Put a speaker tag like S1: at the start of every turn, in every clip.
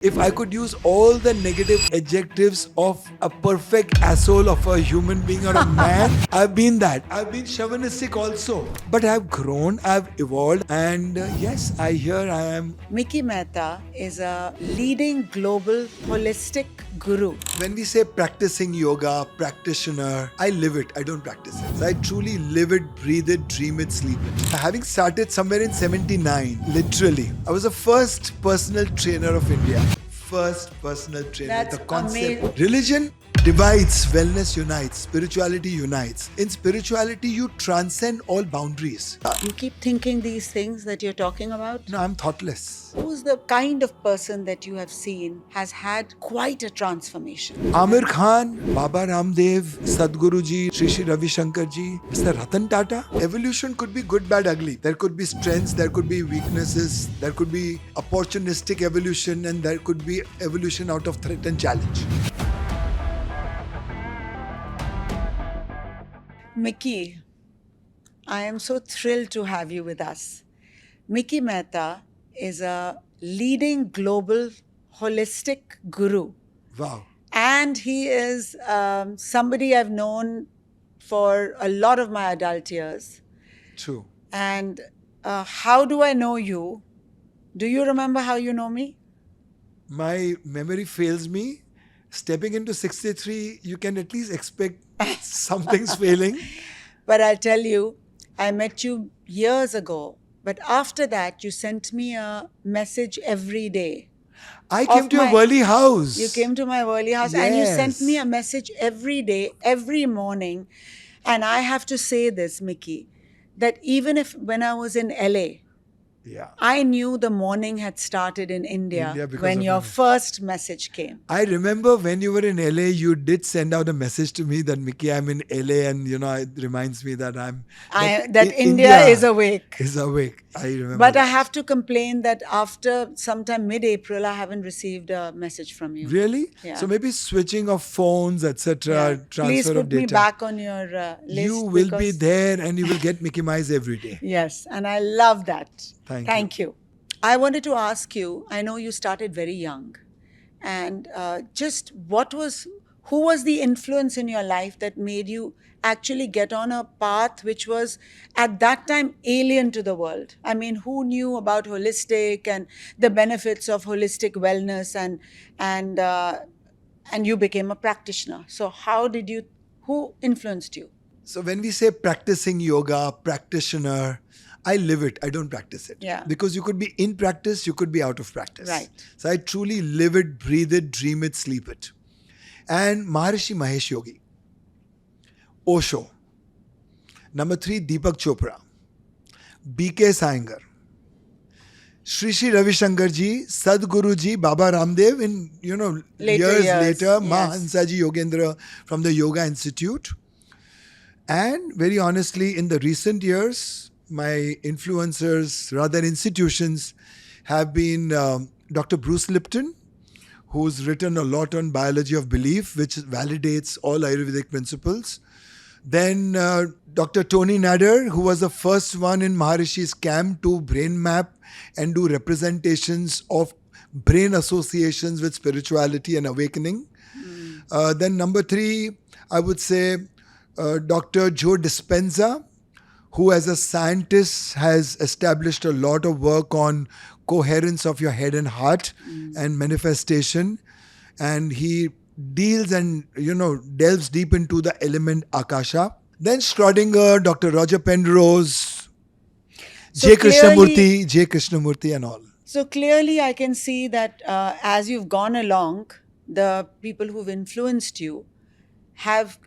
S1: If I could use all the negative adjectives of a perfect asshole of a human being or a man, I've been that. I've been chauvinistic also. But I've grown, I've evolved, and yes, I am.
S2: Mickey Mehta is a leading global holistic guru.
S1: When we say practicing yoga, practitioner, I live it, I don't practice it. So I truly live it, breathe it, dream it, sleep it. Having started somewhere in 79, literally, I was the first personal trainer of India. First personal trainer.
S2: That's
S1: the concept.
S2: amazing.
S1: Religion divides, wellness unites, spirituality unites. In spirituality, you transcend all boundaries.
S2: You keep thinking these things that you're talking about?
S1: No, I'm thoughtless.
S2: Who's the kind of person that you have seen has had quite a transformation?
S1: Amir Khan, Baba Ramdev, Sadhguru ji, Sri Ravi Shankar ji, Mr. Ratan Tata. Evolution could be good, bad, ugly. There could be strengths, there could be weaknesses, there could be opportunistic evolution, and there could be evolution out of threat and challenge.
S2: Mickey, I am so thrilled to have you with us. Mickey Mehta is a leading global holistic guru.
S1: Wow.
S2: And he is somebody I've known for a lot of my adult years.
S1: True.
S2: And how do I know you? Do you remember how you know me?
S1: My memory fails me. Stepping into 63, you can at least expect something's failing.
S2: But I'll tell you, I met you years ago. But after that, you sent me a message every day.
S1: I came to your Worli house.
S2: You came to my Worli house and you sent
S1: Yes.
S2: me a message every day, every morning. And I have to say this, Mickey, that even if when I was in LA,
S1: Yeah.
S2: I knew the morning had started in India
S1: because
S2: when
S1: of
S2: your
S1: me.
S2: first message came.
S1: I remember when you were in LA, you did send out a message to me that, Mickey, I'm in LA, and it reminds me that
S2: That India is awake.
S1: Is awake. I remember.
S2: But I
S1: that.
S2: have to complain that after sometime mid-April, I haven't received a message from you.
S1: Really?
S2: Yeah.
S1: So maybe switching of phones, etc.,
S2: Yeah.
S1: transfer
S2: Please
S1: of
S2: put
S1: data.
S2: me back on your list.
S1: You will be
S2: because-
S1: there, and you will get Mickey Mice every day.
S2: Yes, and I love that.
S1: Thank
S2: you. I wanted to ask you, I know you started very young, and who was the influence in your life that made you actually get on a path which was at that time alien to the world? I mean, who knew about holistic and the benefits of holistic wellness, and you became a practitioner. So who influenced you?
S1: So when we say practicing yoga, practitioner, I live it. I don't practice it.
S2: Yeah.
S1: Because you could be in practice, you could be out of practice.
S2: Right.
S1: So I truly live it, breathe it, dream it, sleep it. And Maharishi Mahesh Yogi, Osho. Number 3, Deepak Chopra, B.K. Sayangar, Sri Ravi Shankar ji, Sadhguru ji, Baba Ramdev in, years later,
S2: yes.
S1: Mahansa ji Yogendra from the Yoga Institute. And very honestly, in the recent years, my influencers, rather institutions, have been Dr. Bruce Lipton, who's written a lot on biology of belief, which validates all Ayurvedic principles. Then Dr. Tony Nader, who was the first one in Maharishi's camp to brain map and do representations of brain associations with spirituality and awakening. Then number 3, I would say Dr. Joe Dispenza, who as a scientist has established a lot of work on coherence of your head and heart and manifestation. And he deals and, delves deep into the element Akasha. Then Schrodinger, Dr. Roger Penrose,
S2: So
S1: J.
S2: clearly-
S1: Krishnamurti and all.
S2: So clearly, I can see that as you've gone along, the people who've influenced you have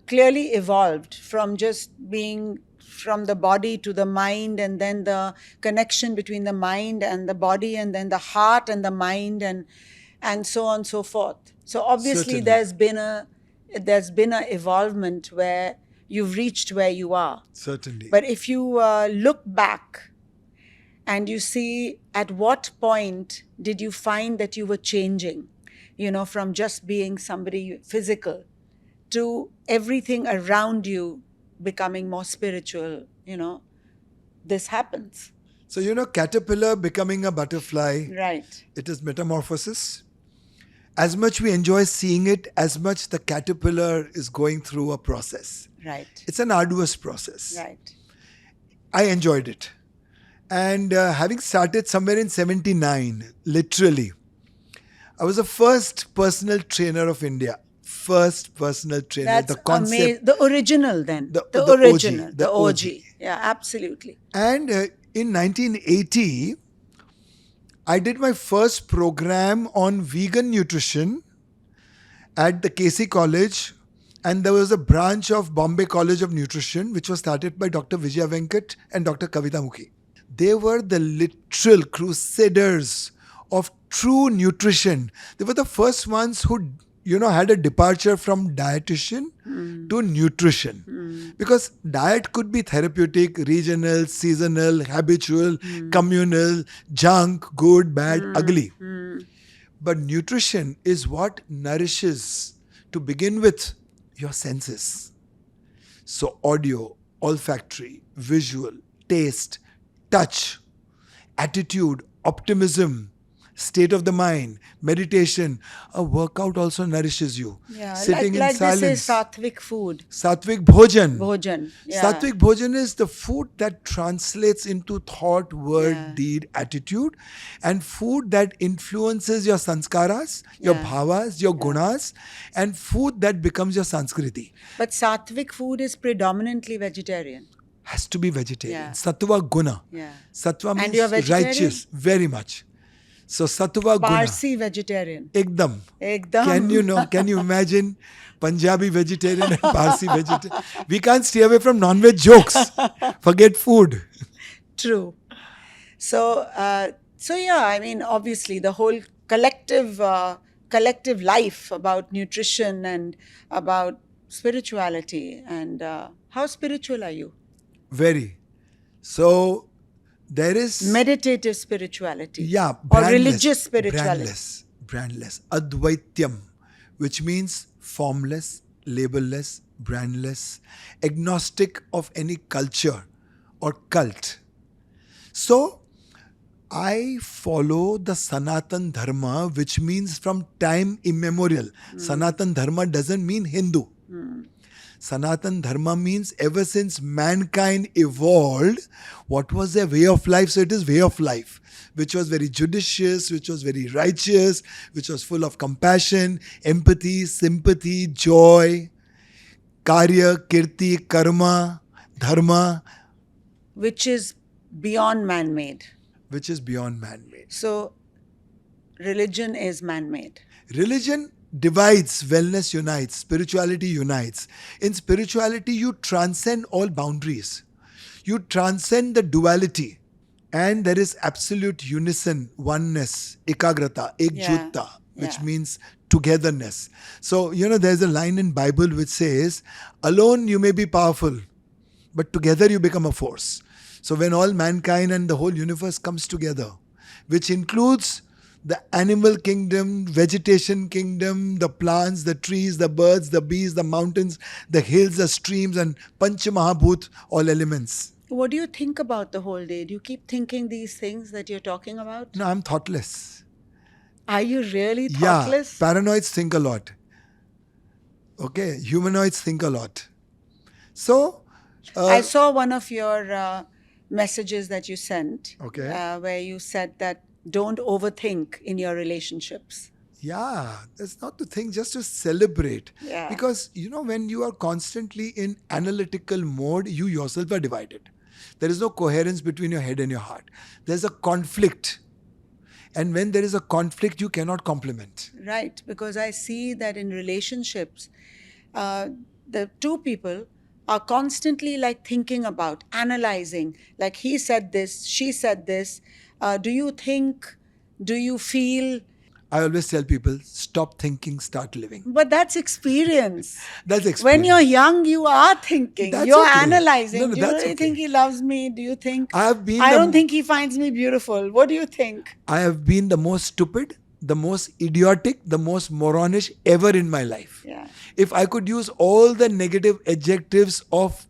S2: clearly evolved from just being from the body to the mind, and then the connection between the mind and the body, and then the heart and the mind, and so on and so forth. So obviously,
S1: Certainly.
S2: there's been a evolvement where you've reached where you are.
S1: Certainly.
S2: But if you look back and you see at what point did you find that you were changing, from just being somebody physical to everything around you becoming more spiritual, this happens.
S1: So, caterpillar becoming a butterfly,
S2: Right.
S1: it is metamorphosis. As much we enjoy seeing it, as much the caterpillar is going through a process.
S2: Right.
S1: It's an arduous process.
S2: Right.
S1: I enjoyed it. And having started somewhere in 79, literally, I was the first personal trainer of India. First personal trainer.
S2: That's
S1: The
S2: amazing.
S1: concept,
S2: The original then.
S1: the
S2: The
S1: OG,
S2: original. The
S1: the
S2: OG.
S1: OG.
S2: Yeah, absolutely.
S1: And in 1980, I did my first program on vegan nutrition at the KC College, and there was a branch of Bombay College of Nutrition which was started by Dr. Vijaya Venkat and Dr. Kavita Mukhi. They were the literal crusaders of true nutrition. They were the first ones who had a departure from dietitian to nutrition, because diet could be therapeutic, regional, seasonal, habitual, communal, junk, good, bad, ugly. But nutrition is what nourishes, to begin with, your senses. So audio, olfactory, visual, taste, touch, attitude, optimism, state of the mind, meditation. A workout also nourishes you.
S2: Yeah,
S1: Sitting in
S2: like they say,
S1: silence.
S2: sattvic food.
S1: Sattvic bhojan.
S2: Bhojan. Yeah.
S1: Sattvic bhojan is the food that translates into thought, word,
S2: Yeah.
S1: deed, attitude, and food that influences your sanskaras, your
S2: Yeah.
S1: bhavas, your gunas, and food that becomes your sanskriti.
S2: But sattvic food is predominantly vegetarian.
S1: Has to be vegetarian.
S2: Yeah.
S1: Sattva guna.
S2: Yeah.
S1: Sattva
S2: And
S1: means
S2: you're vegetarian?
S1: righteous, very much. So sattva guna.
S2: Parsi vegetarian.
S1: Ekdam.
S2: Ekdam.
S1: Can you imagine Punjabi vegetarian and Parsi vegetarian? We can't stay away from non-veg jokes. Forget food.
S2: True. So, yeah, I mean, obviously, the whole collective life about nutrition and about spirituality. And how spiritual are you?
S1: Very. So there is
S2: Meditative spirituality.
S1: yeah,
S2: Or religious spirituality.
S1: brandless, Advaityam, which means formless, labelless, brandless, agnostic of any culture or cult. So I follow the Sanatan Dharma, which means from time immemorial. Sanatan Dharma doesn't mean Hindu. Sanatan Dharma means ever since mankind evolved, what was their way of life? So it is way of life, which was very judicious, which was very righteous, which was full of compassion, empathy, sympathy, joy, karya, kirti, karma, dharma,
S2: Which is beyond man-made.
S1: which is beyond man-made.
S2: So, religion is man-made.
S1: Religion divides, wellness unites, spirituality unites. In spirituality, you transcend all boundaries. You transcend the duality. And there is absolute unison, oneness, ekagrata, ekjutta, which
S2: Yeah.
S1: means togetherness. So, there's a line in Bible which says, alone you may be powerful, but together you become a force. So when all mankind and the whole universe comes together, which includes the animal kingdom, vegetation kingdom, the plants, the trees, the birds, the bees, the mountains, the hills, the streams, and Panch Mahabhut, all elements.
S2: What do you think about the whole day? Do you keep thinking these things that you're talking about?
S1: No, I'm thoughtless.
S2: Are you really thoughtless?
S1: Yeah, paranoids think a lot. Okay, humanoids think a lot. So,
S2: I saw one of your messages that you sent,
S1: Okay.
S2: where you said that don't overthink in your relationships.
S1: yeah, that's not to think, just to celebrate.
S2: Yeah.
S1: Because, when you are constantly in analytical mode, you yourself are divided. There is no coherence between your head and your heart. There's a conflict. And when there is a conflict, you cannot complement.
S2: Right, because I see that in relationships, the two people are constantly like thinking about, analyzing, like he said this, she said this. Do you think, do you feel?
S1: I always tell people, stop thinking, start living.
S2: But that's experience.
S1: That's experience.
S2: When you're young, you are thinking.
S1: That's
S2: You're
S1: okay.
S2: analyzing.
S1: No,
S2: Do you
S1: that's
S2: really
S1: okay.
S2: think he loves me? Do you think
S1: I have been
S2: I
S1: the-
S2: don't think he finds me beautiful? What do you think?
S1: I have been the most stupid, the most idiotic, the most moronish ever in my life.
S2: Yeah.
S1: If I could use all the negative adjectives of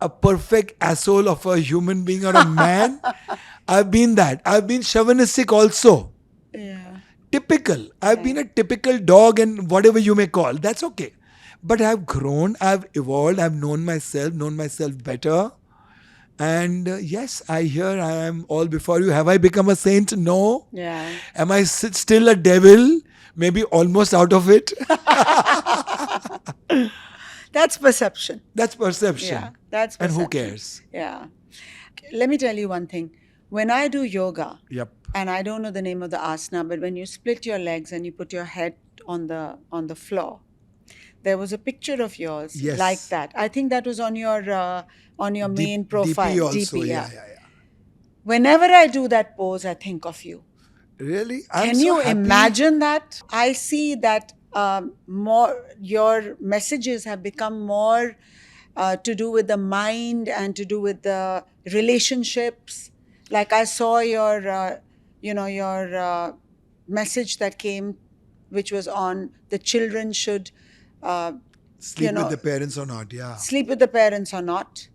S1: a perfect asshole of a human being or a man, I've been that. I've been chauvinistic also.
S2: Yeah.
S1: Typical. I've been
S2: Yeah.
S1: a typical dog and whatever you may call. That's okay. But I've grown, I've evolved, I've known myself better. And yes, I hear I am all before you. Have I become a saint? No.
S2: Yeah.
S1: Am I still a devil? Maybe almost out of it.
S2: That's perception.
S1: That's
S2: Yeah,
S1: perception.
S2: that's
S1: And who
S2: perception.
S1: cares?
S2: Yeah. Let me tell you one thing. When I do yoga,
S1: Yep.
S2: and I don't know the name of the asana, but when you split your legs and you put your head on the floor, there was a picture of yours like
S1: Yes.
S2: that. I think that was on your main
S1: DP
S2: profile,
S1: also.
S2: DP.
S1: Yeah,
S2: Yeah.
S1: yeah, yeah.
S2: Whenever I do that pose, I think of you.
S1: Really? I'm
S2: Can
S1: so
S2: you
S1: happy.
S2: imagine that? I see that more your messages have become more to do with the mind and to do with the relationships. Like I saw your, your message that came, which was on the children should, uh, you
S1: Sleep with
S2: know,
S1: the parents or not? Yeah.
S2: sleep with the parents or not.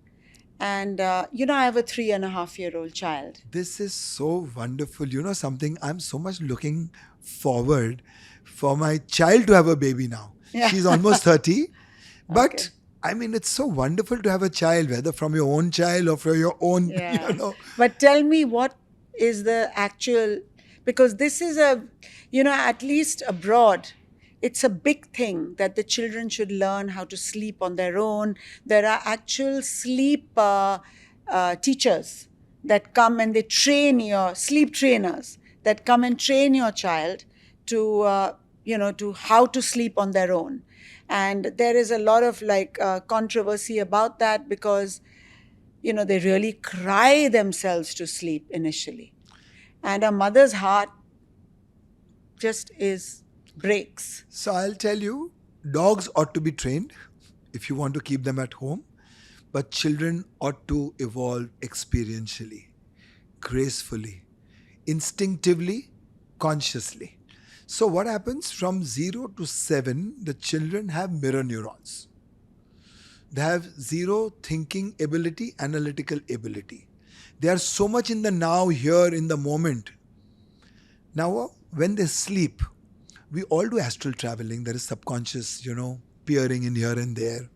S2: And I have a 3.5-year-old child.
S1: This is so wonderful. You know something? I'm so much looking forward for my child to have a baby now.
S2: Yeah.
S1: She's almost 30. But
S2: Okay.
S1: I mean, it's so wonderful to have a child, whether from your own child or from your own,
S2: Yeah. But tell me what is the actual, because this is at least abroad, it's a big thing that the children should learn how to sleep on their own. There are actual sleep teachers that come and they train your sleep trainers that come and train your child to, to how to sleep on their own. And there is a lot of controversy about that because they really cry themselves to sleep initially. And a mother's heart just breaks.
S1: So I'll tell you, dogs ought to be trained if you want to keep them at home, but children ought to evolve experientially, gracefully, instinctively, consciously. So what happens from 0 to 7, the children have mirror neurons. They have zero thinking ability, analytical ability. They are so much in the now, here, in the moment. Now, when they sleep, we all do astral traveling. There is subconscious, peering in here and there.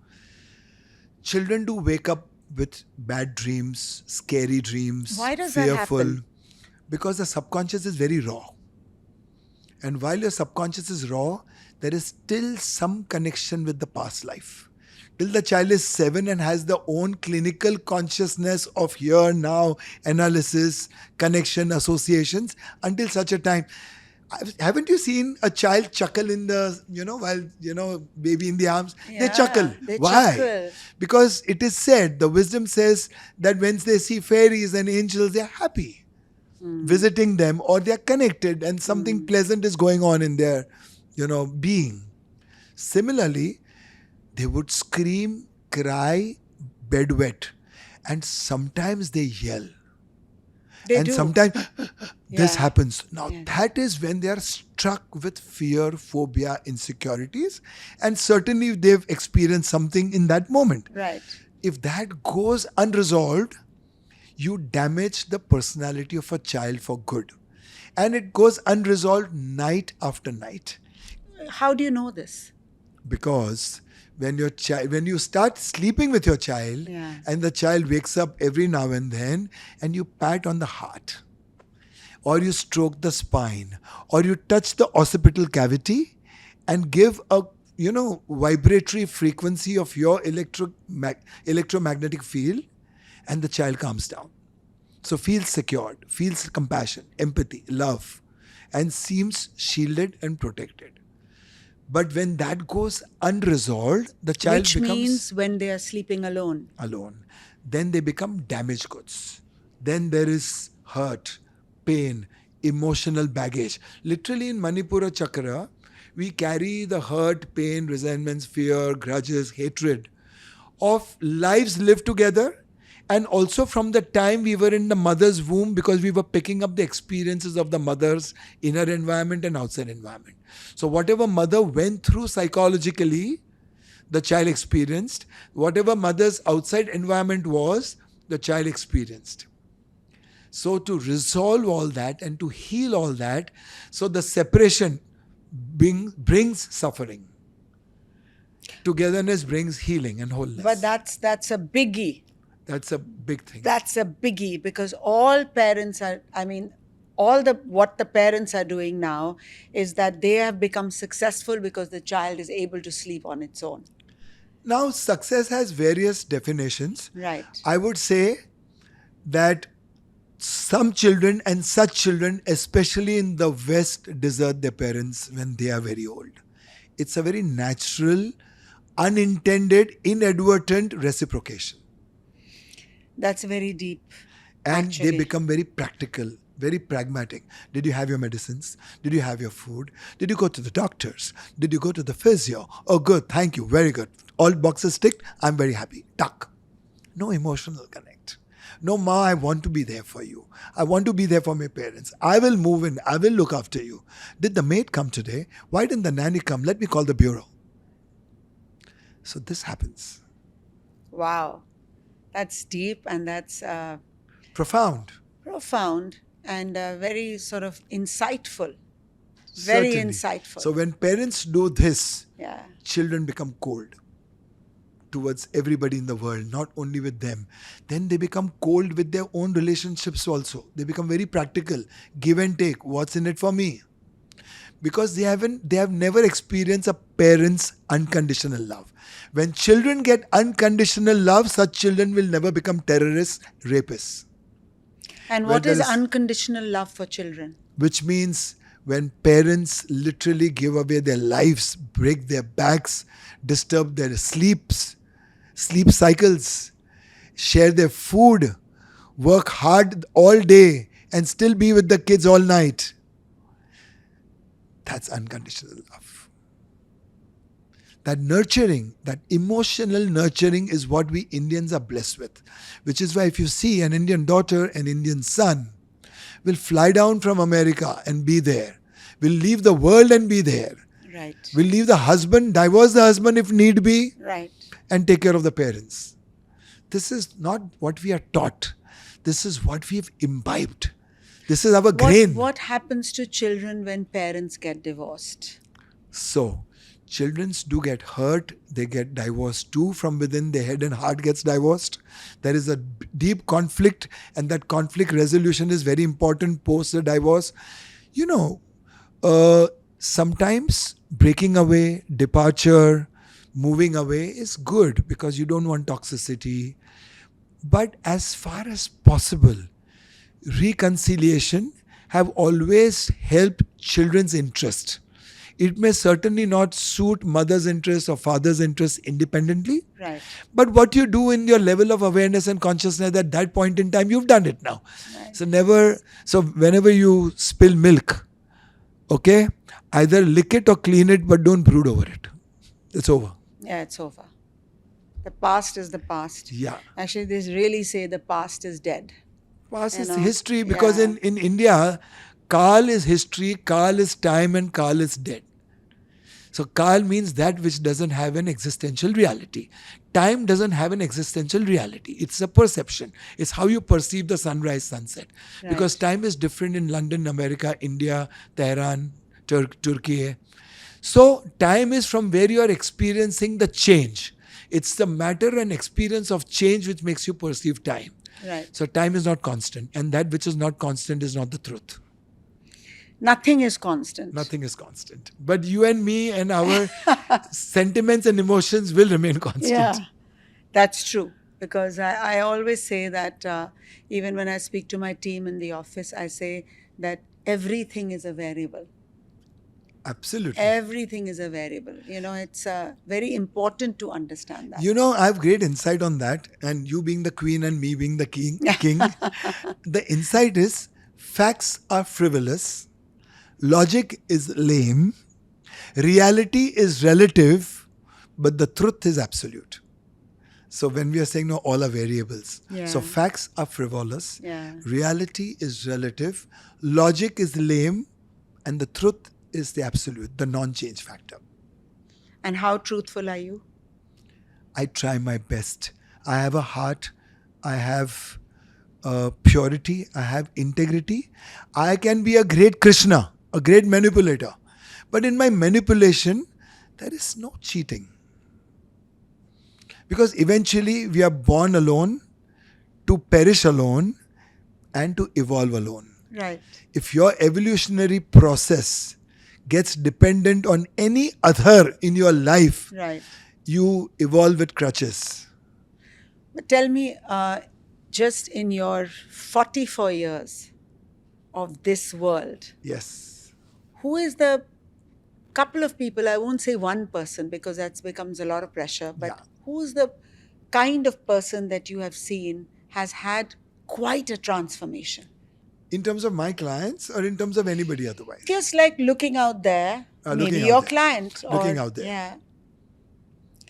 S1: Children do wake up with bad dreams, scary dreams,
S2: Why does that
S1: fearful,
S2: happen?
S1: because the subconscious is very raw. And while your subconscious is raw, there is still some connection with the past life. Till the child is 7 and has the own clinical consciousness of here, now, analysis, connection, associations, until such a time. Haven't you seen a child chuckle in the, while, baby in the arms? They chuckle.
S2: Yeah, they
S1: Why?
S2: chuckle.
S1: Because it is said, the wisdom says that when they see fairies and angels, they are happy visiting them, or they are connected and something pleasant is going on in their, being. Similarly, they would scream, cry, bedwet, and sometimes they yell.
S2: They
S1: And
S2: do.
S1: sometimes this
S2: Yeah.
S1: happens. Now,
S2: Yeah.
S1: that is when they are struck with fear, phobia, insecurities, and certainly they've experienced something in that moment.
S2: Right.
S1: If that goes unresolved, you damage the personality of a child for good. And it goes unresolved night after night.
S2: How do you know this?
S1: Because when you start sleeping with your child,
S2: Yeah.
S1: and the child wakes up every now and then, and you pat on the heart, or you stroke the spine, or you touch the occipital cavity and give a vibratory frequency of your electromagnetic field, and the child calms down. So feels secured, feels compassion, empathy, love, and seems shielded and protected. But when that goes unresolved, the child
S2: Which
S1: becomes
S2: means when they are sleeping alone.
S1: alone. Then they become damaged goods. Then there is hurt, pain, emotional baggage. Literally in Manipura Chakra, we carry the hurt, pain, resentments, fear, grudges, hatred of lives lived together, and also from the time we were in the mother's womb, because we were picking up the experiences of the mother's inner environment and outside environment. So whatever mother went through psychologically, the child experienced. Whatever mother's outside environment was, the child experienced. So to resolve all that and to heal all that, so the separation brings suffering. Togetherness brings healing and
S2: But
S1: wholeness.
S2: that's a biggie.
S1: That's a big thing.
S2: That's a biggie, because all parents are, I mean, all the what the parents are doing now is that they have become successful because the child is able to sleep on its own.
S1: Now, success has various definitions.
S2: Right.
S1: I would say that some children and such children, especially in the West, desert their parents when they are very old. It's a very natural, unintended, inadvertent reciprocation.
S2: That's very deep,
S1: And they
S2: actually.
S1: become very practical, very pragmatic. Did you have your medicines? Did you have your food? Did you go to the doctors? Did you go to the physio? Oh, good, thank you, very good. All boxes ticked, I'm very happy. Tuck. No emotional connect. No, ma, I want to be there for you. I want to be there for my parents. I will move in. I will look after you. Did the maid come today? Why didn't the nanny come? Let me call the bureau. So this happens.
S2: Wow. That's deep, and that's
S1: Profound.
S2: profound, and very sort of insightful. Very
S1: Certainly.
S2: insightful.
S1: So when parents do this,
S2: Yeah.
S1: children become cold towards everybody in the world, not only with them. Then they become cold with their own relationships also. They become very practical. Give and take. What's in it for me? Because they have never experienced a parent's unconditional love. When children get unconditional love, such children will never become terrorists, rapists.
S2: And
S1: Where
S2: what
S1: there
S2: is
S1: is-
S2: unconditional love for children?
S1: Which means when parents literally give away their lives, break their backs, disturb their sleep cycles, share their food, work hard all day, and still be with the kids all night. That's unconditional love. That nurturing, that emotional nurturing is what we Indians are blessed with. Which is why if you see an Indian daughter, an Indian son, will fly down from America and be there. Will leave the world and be there.
S2: Right.
S1: Will leave the husband, divorce the husband if need be,
S2: Right.
S1: and take care of the parents. This is not what we are taught. This is what we've imbibed. This is our grain.
S2: What happens to children when parents get divorced?
S1: So, children do get hurt. They get divorced too from within. Their head and heart gets divorced. There is a deep conflict, and that conflict resolution is very important post the divorce. You know, sometimes breaking away, departure, moving away is good because you don't want toxicity. But as far as possible, reconciliation have always helped children's interest. It may certainly not suit mother's interest or father's interest independently.
S2: Right.
S1: But what you do in your level of awareness and consciousness at that point in time, you've done it now.
S2: Right.
S1: So whenever you spill milk, okay, either lick it or clean it, but don't brood over it. It's over.
S2: Yeah, it's over. The past is the past.
S1: Yeah.
S2: Actually, they really say the past is dead.
S1: Past
S2: You
S1: is
S2: know,
S1: history because
S2: yeah.
S1: in India, Kal is history, Kal is time, and Kal is dead. So Kal means that which doesn't have an existential reality. Time doesn't have an existential reality. It's a perception. It's how you perceive the sunrise, sunset. Because
S2: Right.
S1: time is different in London, America, India, Tehran, Turkey. So time is from where you are experiencing the change. It's the matter and experience of change which makes you perceive time.
S2: Right.
S1: So time is not constant, and that which is not constant is not the truth.
S2: Nothing is constant.
S1: Nothing is constant. But you and me and our sentiments and emotions will remain constant.
S2: Yeah, that's true. Because I always say that even when I speak to my team in the office, I say that everything is a variable.
S1: Absolutely.
S2: Everything is a variable. You know, it's very important to understand that.
S1: You know, I have great insight on that. And you being the queen and me being the king, the insight is facts are frivolous, logic is lame, reality is relative, but the truth is absolute. So when we are saying no, all are variables.
S2: Yeah.
S1: So facts are frivolous,
S2: Yeah.
S1: reality is relative, logic is lame, and the truth is the absolute, the non-change factor.
S2: And how truthful are you?
S1: I try my best. I have a heart. I have purity, I have integrity. I can be a great Krishna, a great manipulator. But in my manipulation, there is no cheating. Because eventually we are born alone, to perish alone, and to evolve alone.
S2: Right.
S1: If your evolutionary process gets dependent on any other in your life,
S2: Right.
S1: you evolve with crutches.
S2: But tell me, just in your 44 years of this world,
S1: Yes.
S2: who is the couple of people, I won't say one person because that becomes a lot of pressure,
S1: Yeah.
S2: but who's the kind of person that you have seen has had quite a transformation?
S1: In terms of my clients or in terms of anybody otherwise?
S2: Just like looking out there, maybe
S1: Looking out
S2: your
S1: there.
S2: client
S1: Looking
S2: or,
S1: out there.
S2: yeah,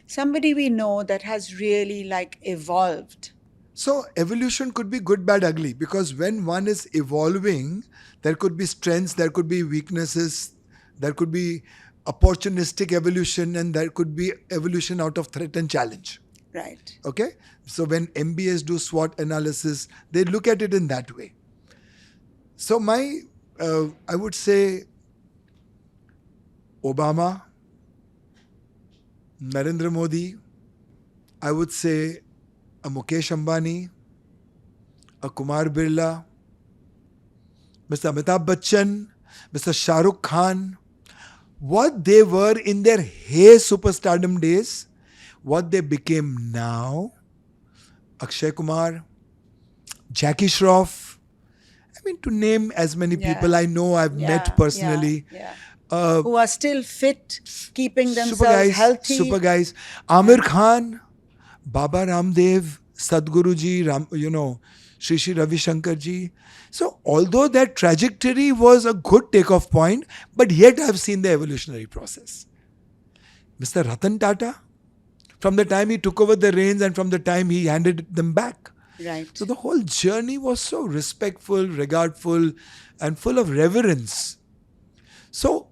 S2: somebody we know that has really like evolved.
S1: So evolution could be good, bad, ugly, because when one is evolving, there could be strengths, there could be weaknesses, there could be opportunistic evolution, and there could be evolution out of threat and challenge.
S2: Right.
S1: Okay? So when MBS do SWOT analysis, they look at it in that way. So I would say Obama, Narendra Modi, I would say a Mukesh Ambani, a Kumar Birla, Mr. Amitabh Bachchan, Mr. Shah Rukh Khan, what they were in their hey superstardom days, what they became now, Akshay Kumar, Jackie Shroff, I mean, to name as many people I know, I've met personally.
S2: Who are still fit, keeping
S1: Super
S2: themselves
S1: guys,
S2: healthy.
S1: super guys. Amir Khan, Baba Ramdev, Sadhguruji, Shri Shri Ravi Shankar ji. So, although that trajectory was a good takeoff point, but yet I've seen the evolutionary process. Mr. Ratan Tata, from the time he took over the reins and from the time he handed them back.
S2: Right.
S1: So the whole journey was so respectful, regardful, and full of reverence. So,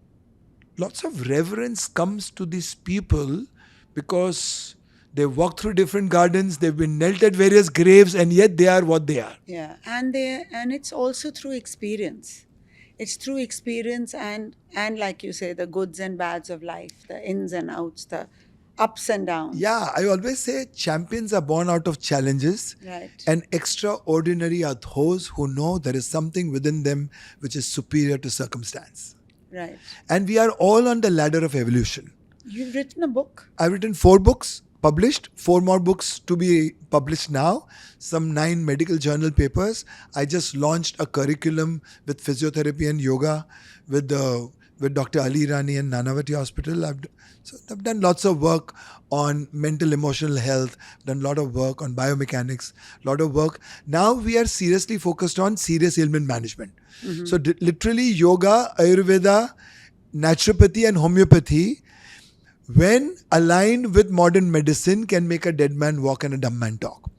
S1: lots of reverence comes to these people because they walk through different gardens, they've been knelt at various graves, and yet they are what they are.
S2: Yeah, and it's also through experience. It's through experience and like you say, the goods and bads of life, the ins and outs, the ups and downs.
S1: Yeah, I always say champions are born out of challenges.
S2: Right.
S1: And extraordinary are those who know there is something within them which is superior to circumstance.
S2: Right.
S1: And we are all on the ladder of evolution.
S2: You've written a book.
S1: I've written 4 books, published, 4 more books to be published now, some 9 medical journal papers. I just launched a curriculum with physiotherapy and yoga with Dr. Ali Rani and Nanavati Hospital. I've done lots of work on mental emotional health, done a lot of work on biomechanics, lot of work. Now we are seriously focused on serious ailment management. Mm-hmm. So literally yoga, Ayurveda, naturopathy and homeopathy, when aligned with modern medicine, can make a dead man walk and a dumb man talk.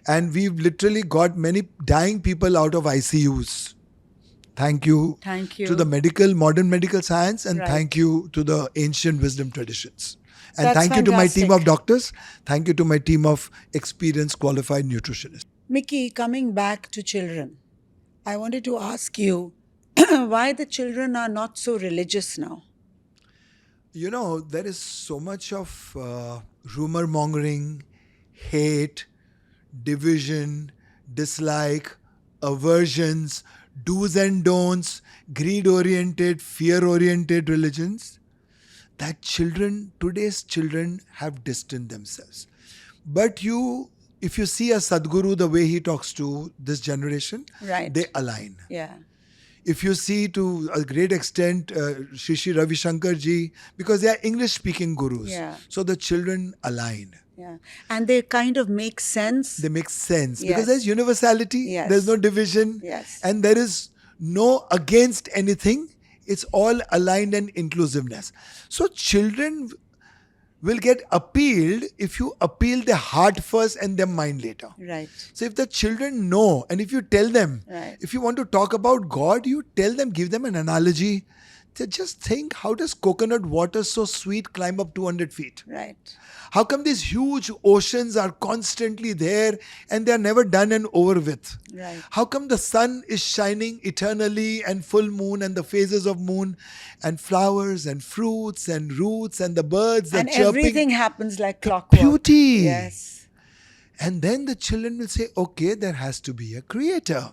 S1: And we've literally got many dying people out of ICUs. Thank you to the modern medical science, and thank you to the ancient wisdom traditions. And
S2: that's
S1: thank
S2: fantastic.
S1: You to my team of doctors. Thank you to my team of experienced, qualified nutritionists.
S2: Mickey, coming back to children, I wanted to ask you why the children are not so religious now.
S1: There is so much of rumor mongering, hate, division, dislike, aversions, do's and don'ts, greed-oriented, fear-oriented religions, that today's children have distanced themselves. But if you see a Sadhguru, the way he talks to this generation, they align.
S2: Yeah.
S1: If you see to a great extent Shri Shri Ravi Shankar ji, because they are English-speaking gurus, so the children align.
S2: Yeah. And they kind of make sense.
S1: They make sense because there's universality, there's no division, and there is no against anything. It's all aligned and inclusiveness. So children will get appealed if you appeal their heart first and their mind later.
S2: Right.
S1: So if the children know, and if you tell them, if you want to talk about God, you tell them, give them an analogy, So just think, how does coconut water so sweet climb up 200 feet?
S2: Right.
S1: How come these huge oceans are constantly there and they are never done and over with?
S2: Right.
S1: How come the sun is shining eternally and full moon and the phases of moon and flowers and fruits and roots and the birds are
S2: And
S1: chirping?
S2: everything happens like
S1: The
S2: clockwork.
S1: beauty.
S2: Yes.
S1: And then the children will say, okay, there has to be a creator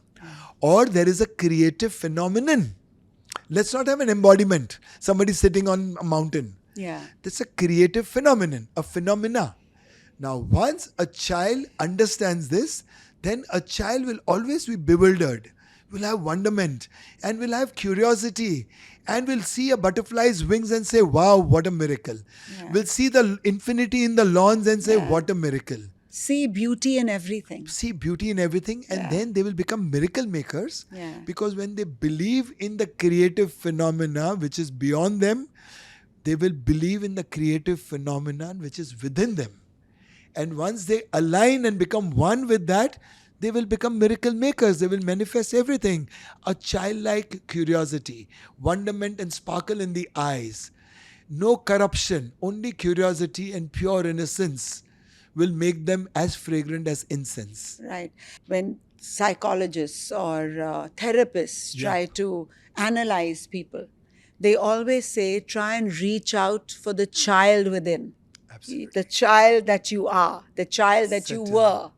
S1: or there is a creative phenomenon. Let's not have an embodiment, somebody sitting on a mountain.
S2: Yeah.
S1: That's a creative phenomenon, a phenomena. Now, once a child understands this, then a child will always be bewildered, will have wonderment, and will have curiosity, and will see a butterfly's wings and say, wow, what a miracle.
S2: Yeah.
S1: Will see the infinity in the lawns and say,
S2: Yeah.
S1: what a miracle.
S2: See beauty in everything.
S1: See beauty in everything, and
S2: Yeah.
S1: then they will become miracle makers.
S2: Yeah.
S1: Because when they believe in the creative phenomena which is beyond them, they will believe in the creative phenomenon which is within them. And once they align and become one with that, they will become miracle makers. They will manifest everything. A childlike curiosity, wonderment and sparkle in the eyes. No corruption, only curiosity and pure innocence will make them as fragrant as incense.
S2: Right. When psychologists or therapists
S1: Yeah.
S2: try to analyze people, they always say try and reach out for the child within.
S1: Absolutely.
S2: The child that you are, the child that you
S1: Settle.
S2: were.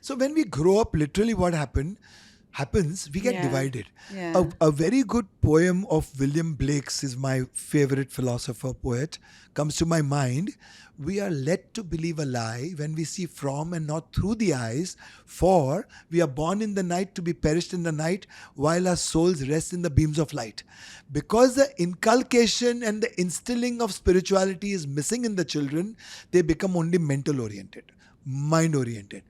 S1: So when we grow up, literally what happens, we get
S2: Yeah.
S1: divided.
S2: Yeah.
S1: A very good poem of William Blake's is my favorite philosopher poet, comes to my mind. We are led to believe a lie when we see from and not through the eyes, for we are born in the night to be perished in the night, while our souls rest in the beams of light. Because the inculcation and the instilling of spirituality is missing in the children, they become only mental oriented, mind oriented.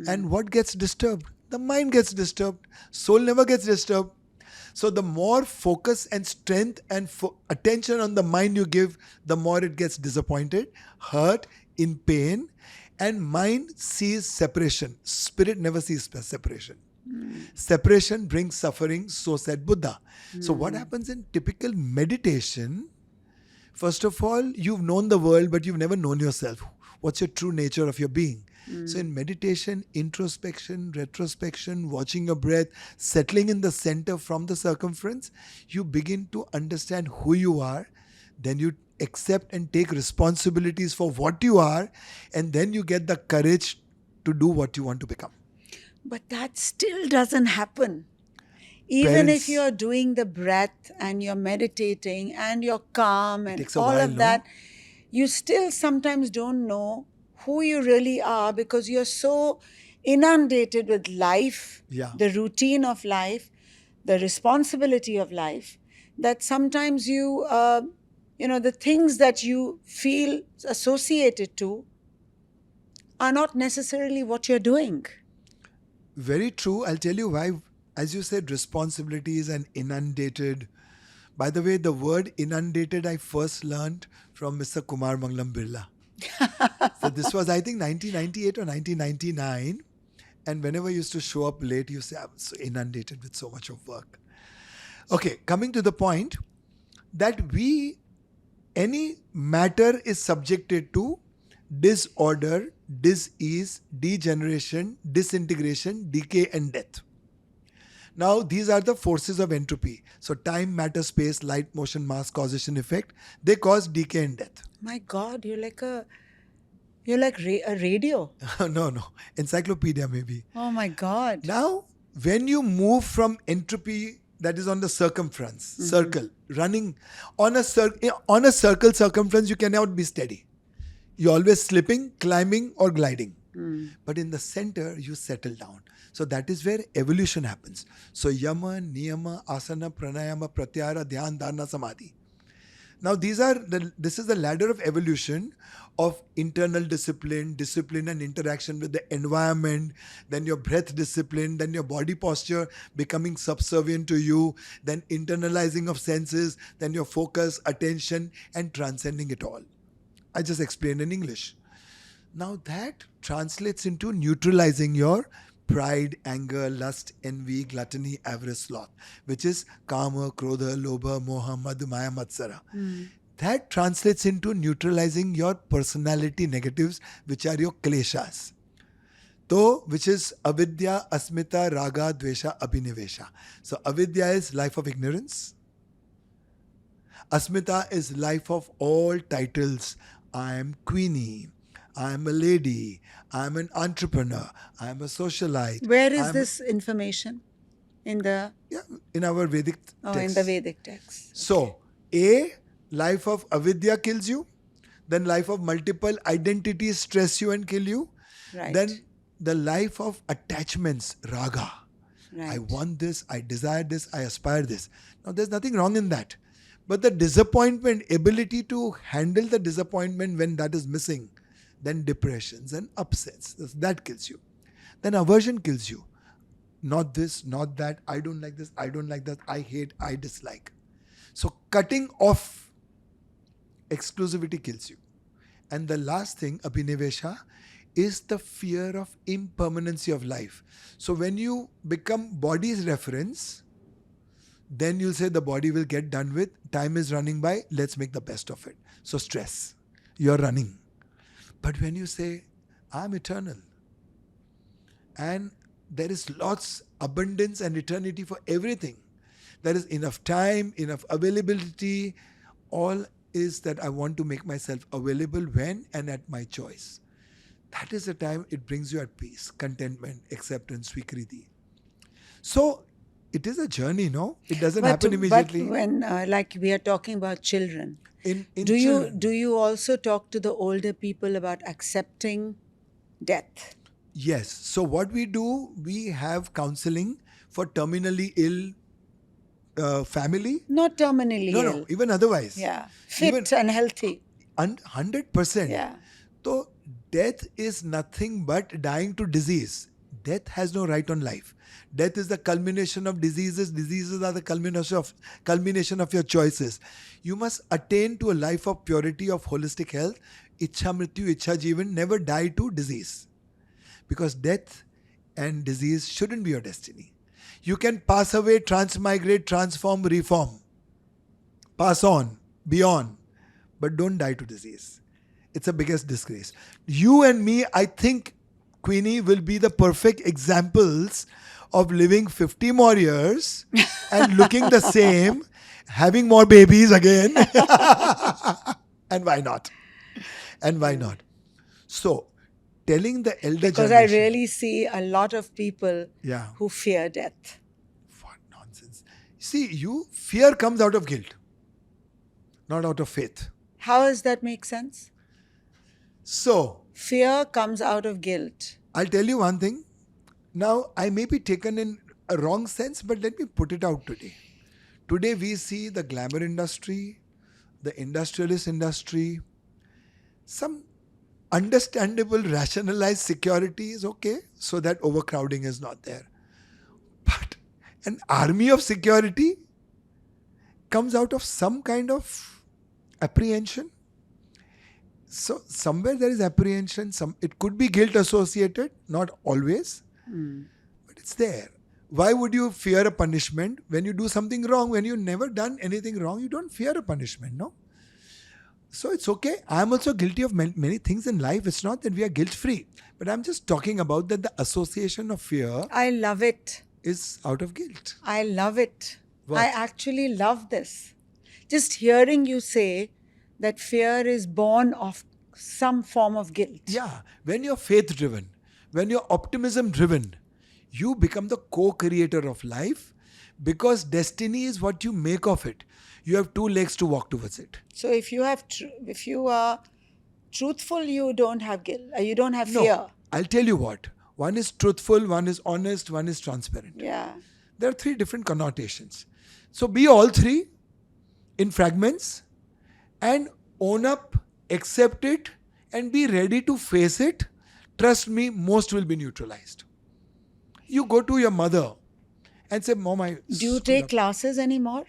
S1: And what gets disturbed? The mind gets disturbed. Soul never gets disturbed. So the more focus and strength and attention on the mind you give, the more it gets disappointed, hurt, in pain, and mind sees separation. Spirit never sees separation. Separation brings suffering, so said Buddha. So what happens in typical meditation? First of all, you've known the world, but you've never known yourself. What's your true nature of your being? So in meditation, introspection, retrospection, watching your breath, settling in the center from the circumference, you begin to understand who you are. Then you accept and take responsibilities for what you are. And then you get the courage to do what you want to become.
S2: But that still doesn't happen. Even
S1: Parents-
S2: if you're doing the breath and you're meditating and you're calm and
S1: takes a
S2: all
S1: while,
S2: of
S1: no?
S2: that, you still sometimes don't know who you really are because you're so inundated with life,
S1: Yeah.
S2: the routine of life, the responsibility of life, that sometimes the things that you feel associated to are not necessarily what you're doing.
S1: Very true. I'll tell you why. As you said, responsibilities and inundated. By the way, the word inundated I first learned from Mr. Kumar Mangalam Birla. So this was, I think, 1998 or 1999. And whenever I used to show up late, you say, I'm so inundated with so much of work. Okay, coming to the point that any matter is subjected to disorder, dis-ease, degeneration, disintegration, decay, and death. Now, these are the forces of entropy. So, time, matter, space, light, motion, mass, causation, effect, they cause decay and death.
S2: My God, you're like a radio.
S1: No. Encyclopedia, maybe.
S2: Oh my God.
S1: Now, when you move from entropy that is on the circumference, circle, running on a circle circumference, you cannot be steady. You're always slipping, climbing, or gliding. But in the center, you settle down. So that is where evolution happens. So yama, niyama, asana, pranayama, pratyahara, dhyan, dharana, samadhi. Now this is the ladder of evolution of internal discipline and interaction with the environment, then your breath discipline, then your body posture becoming subservient to you, then internalizing of senses, then your focus, attention, and transcending it all. I just explained in English. Now that translates into neutralizing your pride, anger, lust, envy, gluttony, avarice, sloth, which is kama, krodha, lobha, moha, mad, maya, matsara. That translates into neutralizing your personality negatives, which are your kleshas. To, which is avidya, asmita, raga, dvesha, abhinivesha. So avidya is life of ignorance. Asmita is life of all titles. I am queenie. I am a lady. I am an entrepreneur. I am a socialite.
S2: Where is
S1: I'm
S2: this information? In the
S1: in our Vedic text.
S2: in the Vedic text.
S1: So, A, life of avidya kills you. Then life of multiple identities stress you and kill you.
S2: Right.
S1: Then the life of attachments, raga.
S2: Right.
S1: I want this, I desire this, I aspire this. Now, there's nothing wrong in that. But the disappointment, ability to handle the disappointment when that is missing, then depressions and upsets, that kills you. Then aversion kills you. Not this, not that, I don't like this, I don't like that, I hate, I dislike. So cutting off exclusivity kills you. And the last thing, abhinivesha, is the fear of impermanency of life. So when you become body's reference, then you'll say the body will get done with, time is running by, let's make the best of it. So stress, you're running. But when you say, I'm eternal, and there is lots, abundance and eternity for everything, there is enough time, enough availability, all is that I want to make myself available when and at my choice. That is the time it brings you at peace, contentment, acceptance, swikriti. So, it is a journey, no? It doesn't happen immediately.
S2: But when, like we are talking about children,
S1: in
S2: do
S1: children,
S2: you also talk to the older people about accepting death?
S1: Yes. So what we do, we have counseling for terminally ill family.
S2: Not terminally ill.
S1: No, even otherwise.
S2: Yeah. Fit
S1: Even
S2: and healthy.
S1: 100%.
S2: Yeah.
S1: So death is nothing but dying to disease. Death has no right on life. Death is the culmination of diseases. Diseases are the culmination of your choices. You must attain to a life of purity, of holistic health. Ichha mrityu, ichha jivan, never die to disease. Because death and disease shouldn't be your destiny. You can pass away, transmigrate, transform, reform. Pass on, beyond. But don't die to disease. It's the biggest disgrace. You and me, I think, Queenie, will be the perfect examples of living 50 more years and looking the same, having more babies again. And why not? And why not? So, telling the elder
S2: Because
S1: generation.
S2: I really see a lot of people who fear death.
S1: What nonsense. See, fear comes out of guilt, not out of faith.
S2: How does that make sense?
S1: So,
S2: Fear comes out of guilt.
S1: I'll tell you one thing. Now, I may be taken in a wrong sense, but let me put it out today. Today, we see the glamour industry, the industrialist industry, some understandable, rationalized security is okay, so that overcrowding is not there. But an army of security comes out of some kind of apprehension. So somewhere there is apprehension. It could be guilt associated, not always, but it's there. Why would you fear a punishment when you do something wrong? When you've never done anything wrong, you don't fear a punishment, no? So it's okay. I'm also guilty of many things in life. It's not that we are guilt-free. But I'm just talking about that the association of fear
S2: I love it.
S1: is out of guilt.
S2: I love it.
S1: What?
S2: I actually love this. Just hearing you say that fear is born of some form of guilt.
S1: Yeah. When you're faith-driven, when you're optimism-driven, you become the co-creator of life because destiny is what you make of it. You have two legs to walk towards it.
S2: So if you are truthful, you don't have guilt. You don't have fear.
S1: No, I'll tell you what. One is truthful, one is honest, one is transparent.
S2: Yeah.
S1: There are three different connotations. So be all three in fragments and own up, accept it, and be ready to face it. Trust me, most will be neutralized. You go to your mother and say, Mom,
S2: Do you take classes anymore?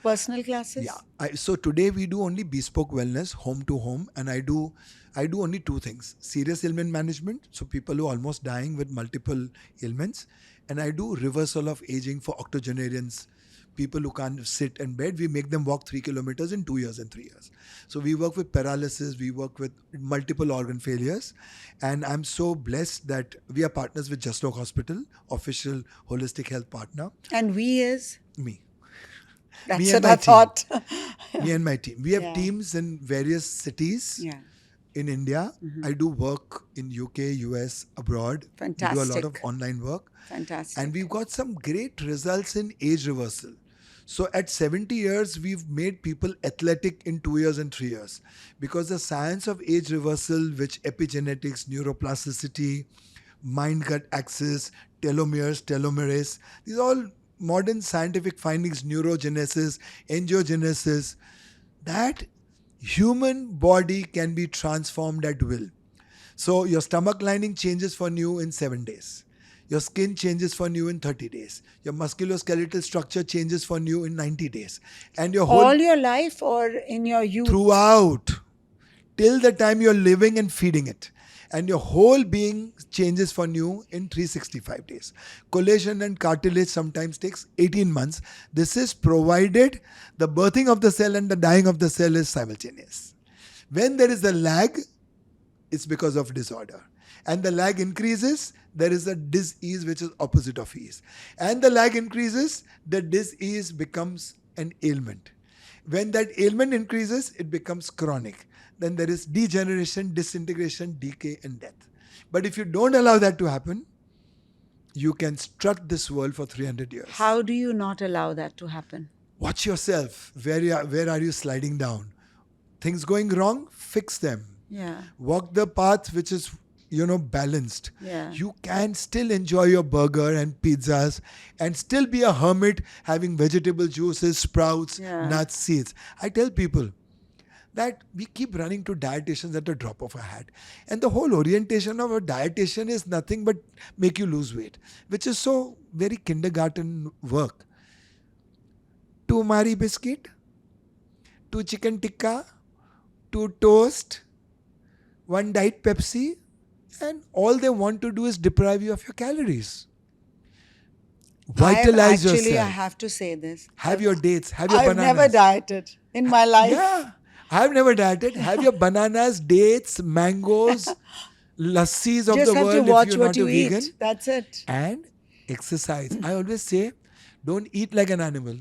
S2: Personal
S1: Yeah.
S2: classes?
S1: So today we do only bespoke wellness, home to home, and I do only two things: serious ailment management, so people who are almost dying with multiple ailments, and I do reversal of aging for octogenarians, people who can't sit in bed. We make them walk 3 kilometers in 2 years and 3 years. So we work with paralysis, we work with multiple organ failures, and I'm so blessed that we are partners with Just Look Hospital, official holistic health partner.
S2: And we is?
S1: Me, me
S2: That's
S1: and
S2: what
S1: my
S2: I
S1: team.
S2: thought.
S1: Me and my team. We have
S2: Yeah.
S1: teams in various cities
S2: Yeah.
S1: in India.
S2: Mm-hmm.
S1: I do work in UK, US, abroad. We do a lot of
S2: Fantastic.
S1: online work. And
S2: Fantastic.
S1: we've got some great results in age reversal. So at 70 years, we've made people athletic in 2 years and 3 years. Because the science of age reversal, which epigenetics, neuroplasticity, mind gut axis, telomeres, telomerase, these are all modern scientific findings, neurogenesis, angiogenesis, that human body can be transformed at will. So your stomach lining changes for new in 7 days. Your skin changes for new in 30 days. Your musculoskeletal structure changes for new in 90 days. And your whole
S2: All your life or in your youth?
S1: throughout till the time you're living and feeding it. And your whole being changes for new in 365 days. Collagen and cartilage sometimes takes 18 months. This is provided the birthing of the cell and the dying of the cell is simultaneous. When there is a lag, it's because of disorder. And the lag increases, there is a dis-ease which is opposite of ease. And the lag increases, the dis-ease becomes an ailment. When that ailment increases, it becomes chronic. Then there is degeneration, disintegration, decay, and death. But if you don't allow that to happen, you can strut this world for 300 years.
S2: How do you not allow that to happen?
S1: Watch yourself. Where are you sliding down? Things going wrong? Fix them.
S2: Yeah.
S1: Walk the path which is balanced.
S2: Yeah.
S1: You can still enjoy your burger and pizzas and still be a hermit having vegetable juices, sprouts,
S2: Yeah.
S1: nuts, seeds. I tell people that we keep running to dietitians at the drop of a hat, and the whole orientation of a dietitian is nothing but make you lose weight, which is so very kindergarten work. 2 Mari biscuit, 2 chicken tikka, 2 toast, 1 diet Pepsi, and all they want to do is deprive you of your calories. Vitalize yourself.
S2: I have to say this.
S1: Have your dates, have your
S2: I've
S1: bananas.
S2: never dieted in my life.
S1: Yeah, I've never dieted. Have your bananas, dates, mangoes, lassis of
S2: Just
S1: the
S2: have to
S1: world
S2: watch
S1: if you're
S2: what
S1: not a
S2: you
S1: vegan.
S2: eat. That's it.
S1: And exercise. I always say, don't eat like an animal.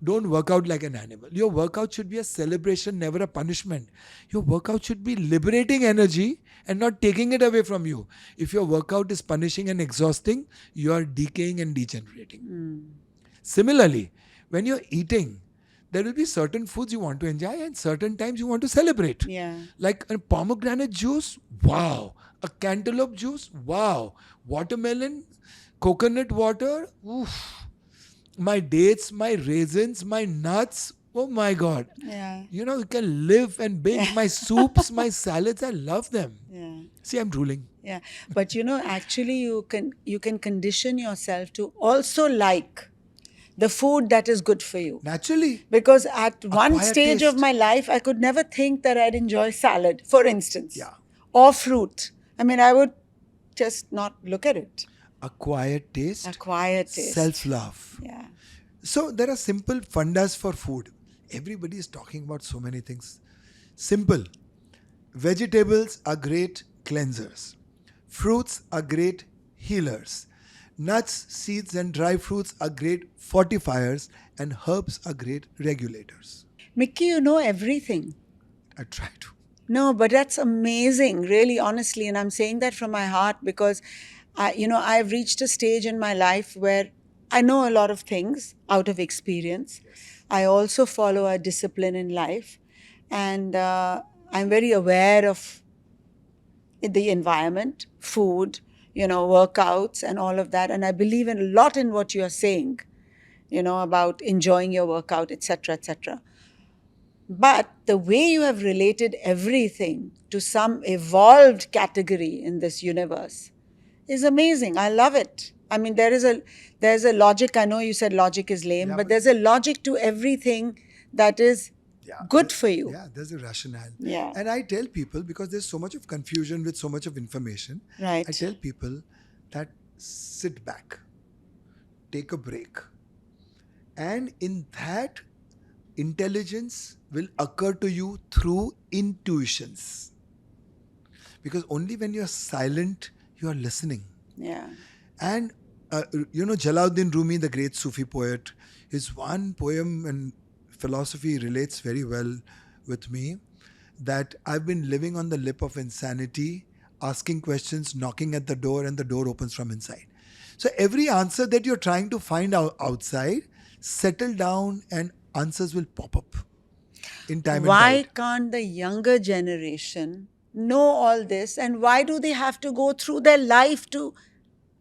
S1: Don't work out like an animal. Your workout should be a celebration, never a punishment. Your workout should be liberating energy and not taking it away from you. If your workout is punishing and exhausting, you are decaying and degenerating. Similarly, when you're eating, there will be certain foods you want to enjoy and certain times you want to celebrate.
S2: Yeah.
S1: Like a pomegranate juice, wow. A cantaloupe juice, wow. Watermelon, coconut water, oof. My dates, my raisins, my nuts, oh my God.
S2: Yeah.
S1: You can live and binge. My soups, my salads, I love them.
S2: Yeah.
S1: See, I'm drooling.
S2: Yeah. But actually you can condition yourself to also like the food that is good for you.
S1: Naturally.
S2: Because at one
S1: Acquire
S2: stage of
S1: taste.
S2: my life, I could never think that I'd enjoy salad, for instance.
S1: Yeah.
S2: Or fruit. I mean, I would just not look at it.
S1: Acquired taste.
S2: Acquired taste.
S1: Self-love.
S2: Yeah.
S1: So there are simple fundas for food. Everybody is talking about so many things. Simple. Vegetables are great cleansers. Fruits are great healers. Nuts, seeds, and dry fruits are great fortifiers, and herbs are great regulators.
S2: Mickey, you know everything.
S1: I try to.
S2: No, but that's amazing, really, honestly. And I'm saying that from my heart because, I've reached a stage in my life where I know a lot of things out of experience. I also follow a discipline in life. And I'm very aware of the environment, food, workouts and all of that. And I believe a lot in what you're saying, about enjoying your workout, etc., etc. But the way you have related everything to some evolved category in this universe is amazing. I love it. I mean, there's a logic. I know you said logic is lame,
S1: Yeah,
S2: but
S1: but
S2: there's a logic to everything that is
S1: yeah,
S2: good for you.
S1: yeah, there's a rationale.
S2: Yeah.
S1: And I tell people, because there's so much of confusion with so much of information, I
S2: Right.
S1: tell people that sit back, take a break, and in that, intelligence will occur to you through intuitions. Because only when you're silent, you are listening.
S2: Yeah.
S1: And Jalaluddin Rumi, the great Sufi poet, his one poem and philosophy relates very well with me, that I've been living on the lip of insanity, asking questions, knocking at the door, and the door opens from inside. So every answer that you're trying to find out outside, settle down and answers will pop up in time and
S2: Why
S1: tide.
S2: can't the younger generation know all this, and why do they have to go through their life to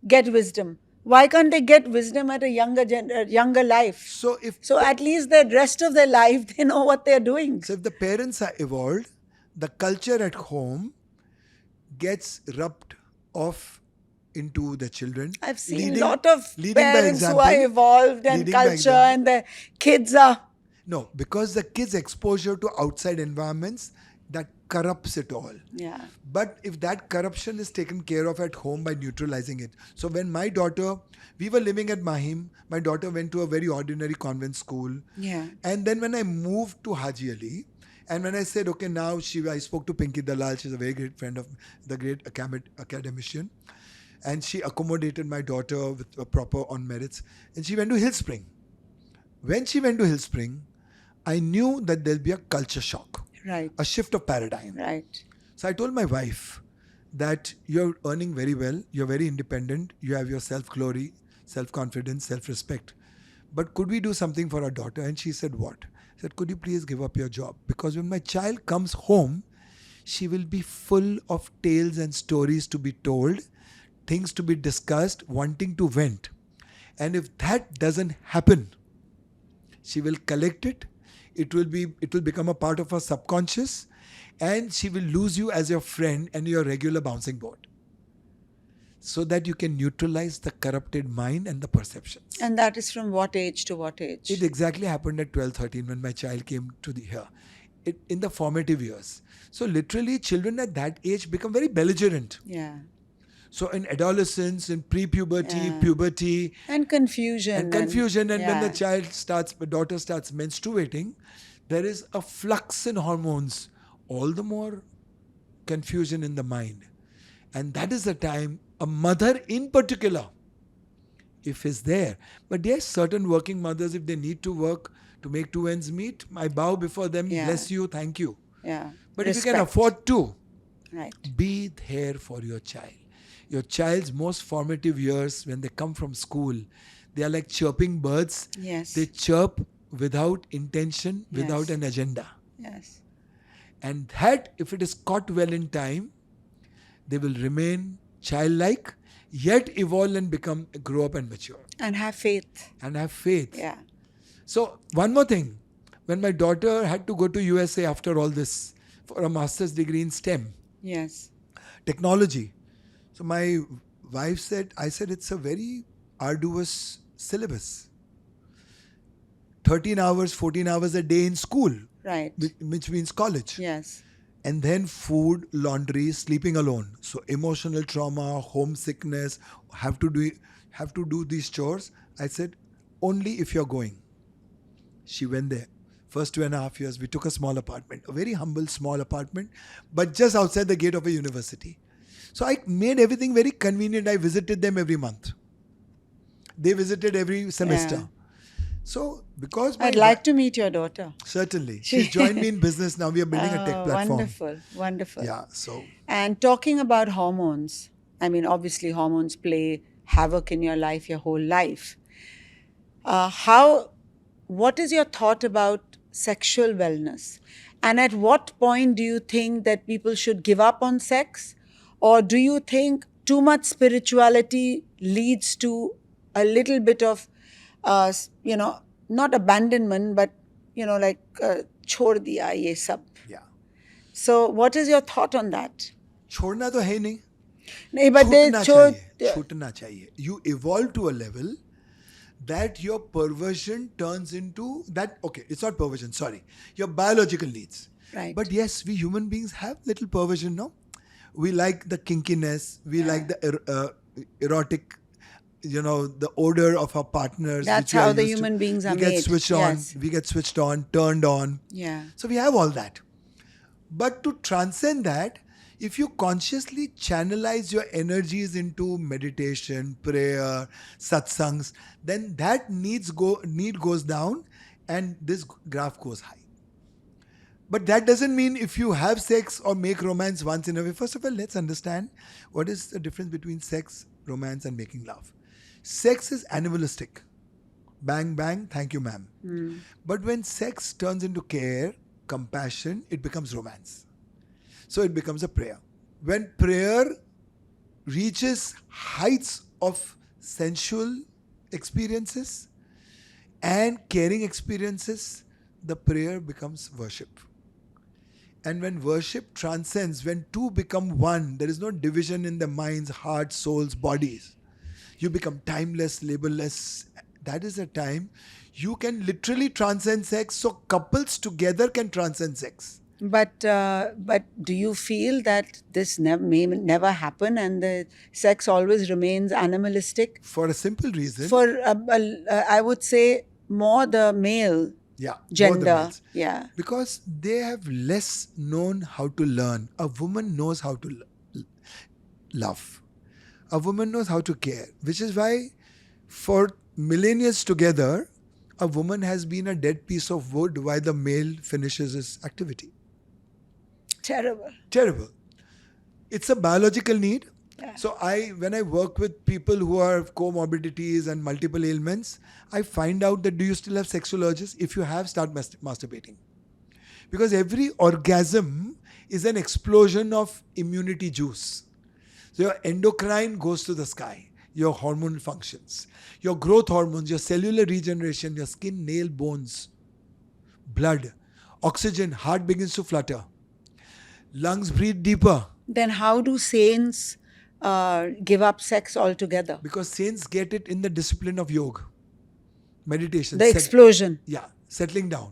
S2: get wisdom? Why can't they get wisdom at a younger life?
S1: So if
S2: So at least the rest of their life, they know what they're doing.
S1: so if the parents are evolved, the culture at home gets rubbed off into the children,
S2: I've seen a
S1: leading
S2: lot of
S1: leading by
S2: parents who are
S1: example.
S2: evolved and
S1: Leading by
S2: culture,
S1: example.
S2: and the kids are.
S1: No, because the kids' exposure to outside environments, that corrupts it all.
S2: Yeah.
S1: But if that corruption is taken care of at home by neutralizing it. So when my daughter, we were living at Mahim, my daughter went to a very ordinary convent school.
S2: Yeah.
S1: And then when I moved to Haji Ali, and when I said, okay, now I spoke to Pinky Dalal, she's a very great friend of the great academician. And she accommodated my daughter with a proper on merits. And she went to Hill Spring. When she went to Hill Spring, I knew that there'll be a culture shock,
S2: Right.
S1: a shift of paradigm.
S2: Right.
S1: So I told my wife that you're earning very well, you're very independent, you have your self-glory, self-confidence, self-respect. But could we do something for our daughter? And she said, what? I said, could you please give up your job? Because when my child comes home, she will be full of tales and stories to be told, things to be discussed, wanting to vent. And if that doesn't happen, she will collect it. It will become a part of her subconscious, and she will lose you as your friend and your regular bouncing board, so that you can neutralize the corrupted mind and the perceptions.
S2: And that is from what age to what age?
S1: It exactly happened at 12, 13 when my child came to the here. In the formative years. So literally children at that age become very belligerent.
S2: Yeah.
S1: So in adolescence, in pre-puberty,
S2: Yeah.
S1: puberty,
S2: And confusion.
S1: and confusion, and when
S2: yeah.
S1: the daughter starts menstruating, there is a flux in hormones, all the more confusion in the mind. And that is the time a mother in particular, if is there. But yes, certain working mothers, if they need to work to make two ends meet, I bow before them,
S2: Yeah.
S1: bless you, thank you.
S2: Yeah.
S1: But if you can
S2: Respect.
S1: afford to,
S2: Right.
S1: be there for your child. Your child's most formative years, when they come from school, they are like chirping birds.
S2: Yes.
S1: They chirp without intention, without
S2: Yes.
S1: an agenda.
S2: Yes.
S1: And that, if it is caught well in time, they will remain childlike, yet evolve and grow up and mature.
S2: And have faith.
S1: And have faith.
S2: Yeah.
S1: So, one more thing. When my daughter had to go to USA after all this for a master's degree in STEM,
S2: Yes.
S1: technology. So my wife said, I said, it's a very arduous syllabus. 13 hours, 14 hours a day in school,
S2: Right.
S1: which means college.
S2: Yes.
S1: And then food, laundry, sleeping alone. So emotional trauma, homesickness, have to do these chores. I said, only if you're going. She went there. First 2.5 years, we took a small apartment, a very humble small apartment, but just outside the gate of a university. So I made everything very convenient. I visited them every month. They visited every semester.
S2: Yeah.
S1: So because
S2: I'd like to meet your daughter.
S1: certainly, she's joined me in business. Now we are building a tech platform.
S2: Wonderful. Wonderful.
S1: Yeah. So
S2: And talking about hormones, I mean, obviously, hormones play havoc in your life, your whole life. What is your thought about sexual wellness? And at what point do you think that people should give up on sex? Or do you think too much spirituality leads to a little bit of, not abandonment, but, like, chhod diya ye sab?
S1: yeah,
S2: So what is your thought on that?
S1: छोड़ना तो है ही नहीं.
S2: नहीं, but they
S1: छूटना
S2: show
S1: चाहिए, छूटना चाहिए. You evolve to a level that your perversion turns into that. Okay, it's not perversion, sorry, your biological needs.
S2: right.
S1: But yes, we human beings have little perversion, no? We like the kinkiness, we
S2: Yeah.
S1: like the erotic, the odor of our partners,
S2: That's
S1: which we are
S2: how the
S1: used to.
S2: human beings are
S1: We get
S2: made.
S1: switched on,
S2: Yes.
S1: we get switched on, turned on.
S2: Yeah.
S1: So we have all that. But to transcend that, if you consciously channelize your energies into meditation, prayer, satsangs, then that need goes down and this graph goes high. But that doesn't mean if you have sex or make romance once in a way. First of all, let's understand what is the difference between sex, romance, and making love. Sex is animalistic. Bang, bang, thank you, ma'am. But when sex turns into care, compassion, it becomes romance. So it becomes a prayer. When prayer reaches heights of sensual experiences and caring experiences, the prayer becomes worship. And when worship transcends, when two become one, there is no division in the minds, hearts, souls, bodies. You become timeless, labelless. That is a time you can literally transcend sex. So couples together can transcend sex.
S2: But do you feel that this may never happen, and the sex always remains animalistic?
S1: For a simple reason.
S2: For I would say more the male
S1: Yeah, more the
S2: gender.
S1: males.
S2: Yeah.
S1: Because they have less known how to learn. A woman knows how to love. A woman knows how to care. Which is why for millennia together, a woman has been a dead piece of wood while the male finishes his activity.
S2: Terrible.
S1: Terrible. It's a biological need.
S2: Yeah.
S1: So when I work with people who have comorbidities and multiple ailments, I find out that do you still have sexual urges? If you have, start masturbating. Because every orgasm is an explosion of immunity juice. So your endocrine goes to the sky, your hormonal functions, your growth hormones, your cellular regeneration, your skin, nail, bones, blood, oxygen, heart begins to flutter. Lungs breathe deeper.
S2: Then how do saints give up sex altogether?
S1: Because saints get it in the discipline of yoga, meditation.
S2: The explosion.
S1: Yeah, settling down.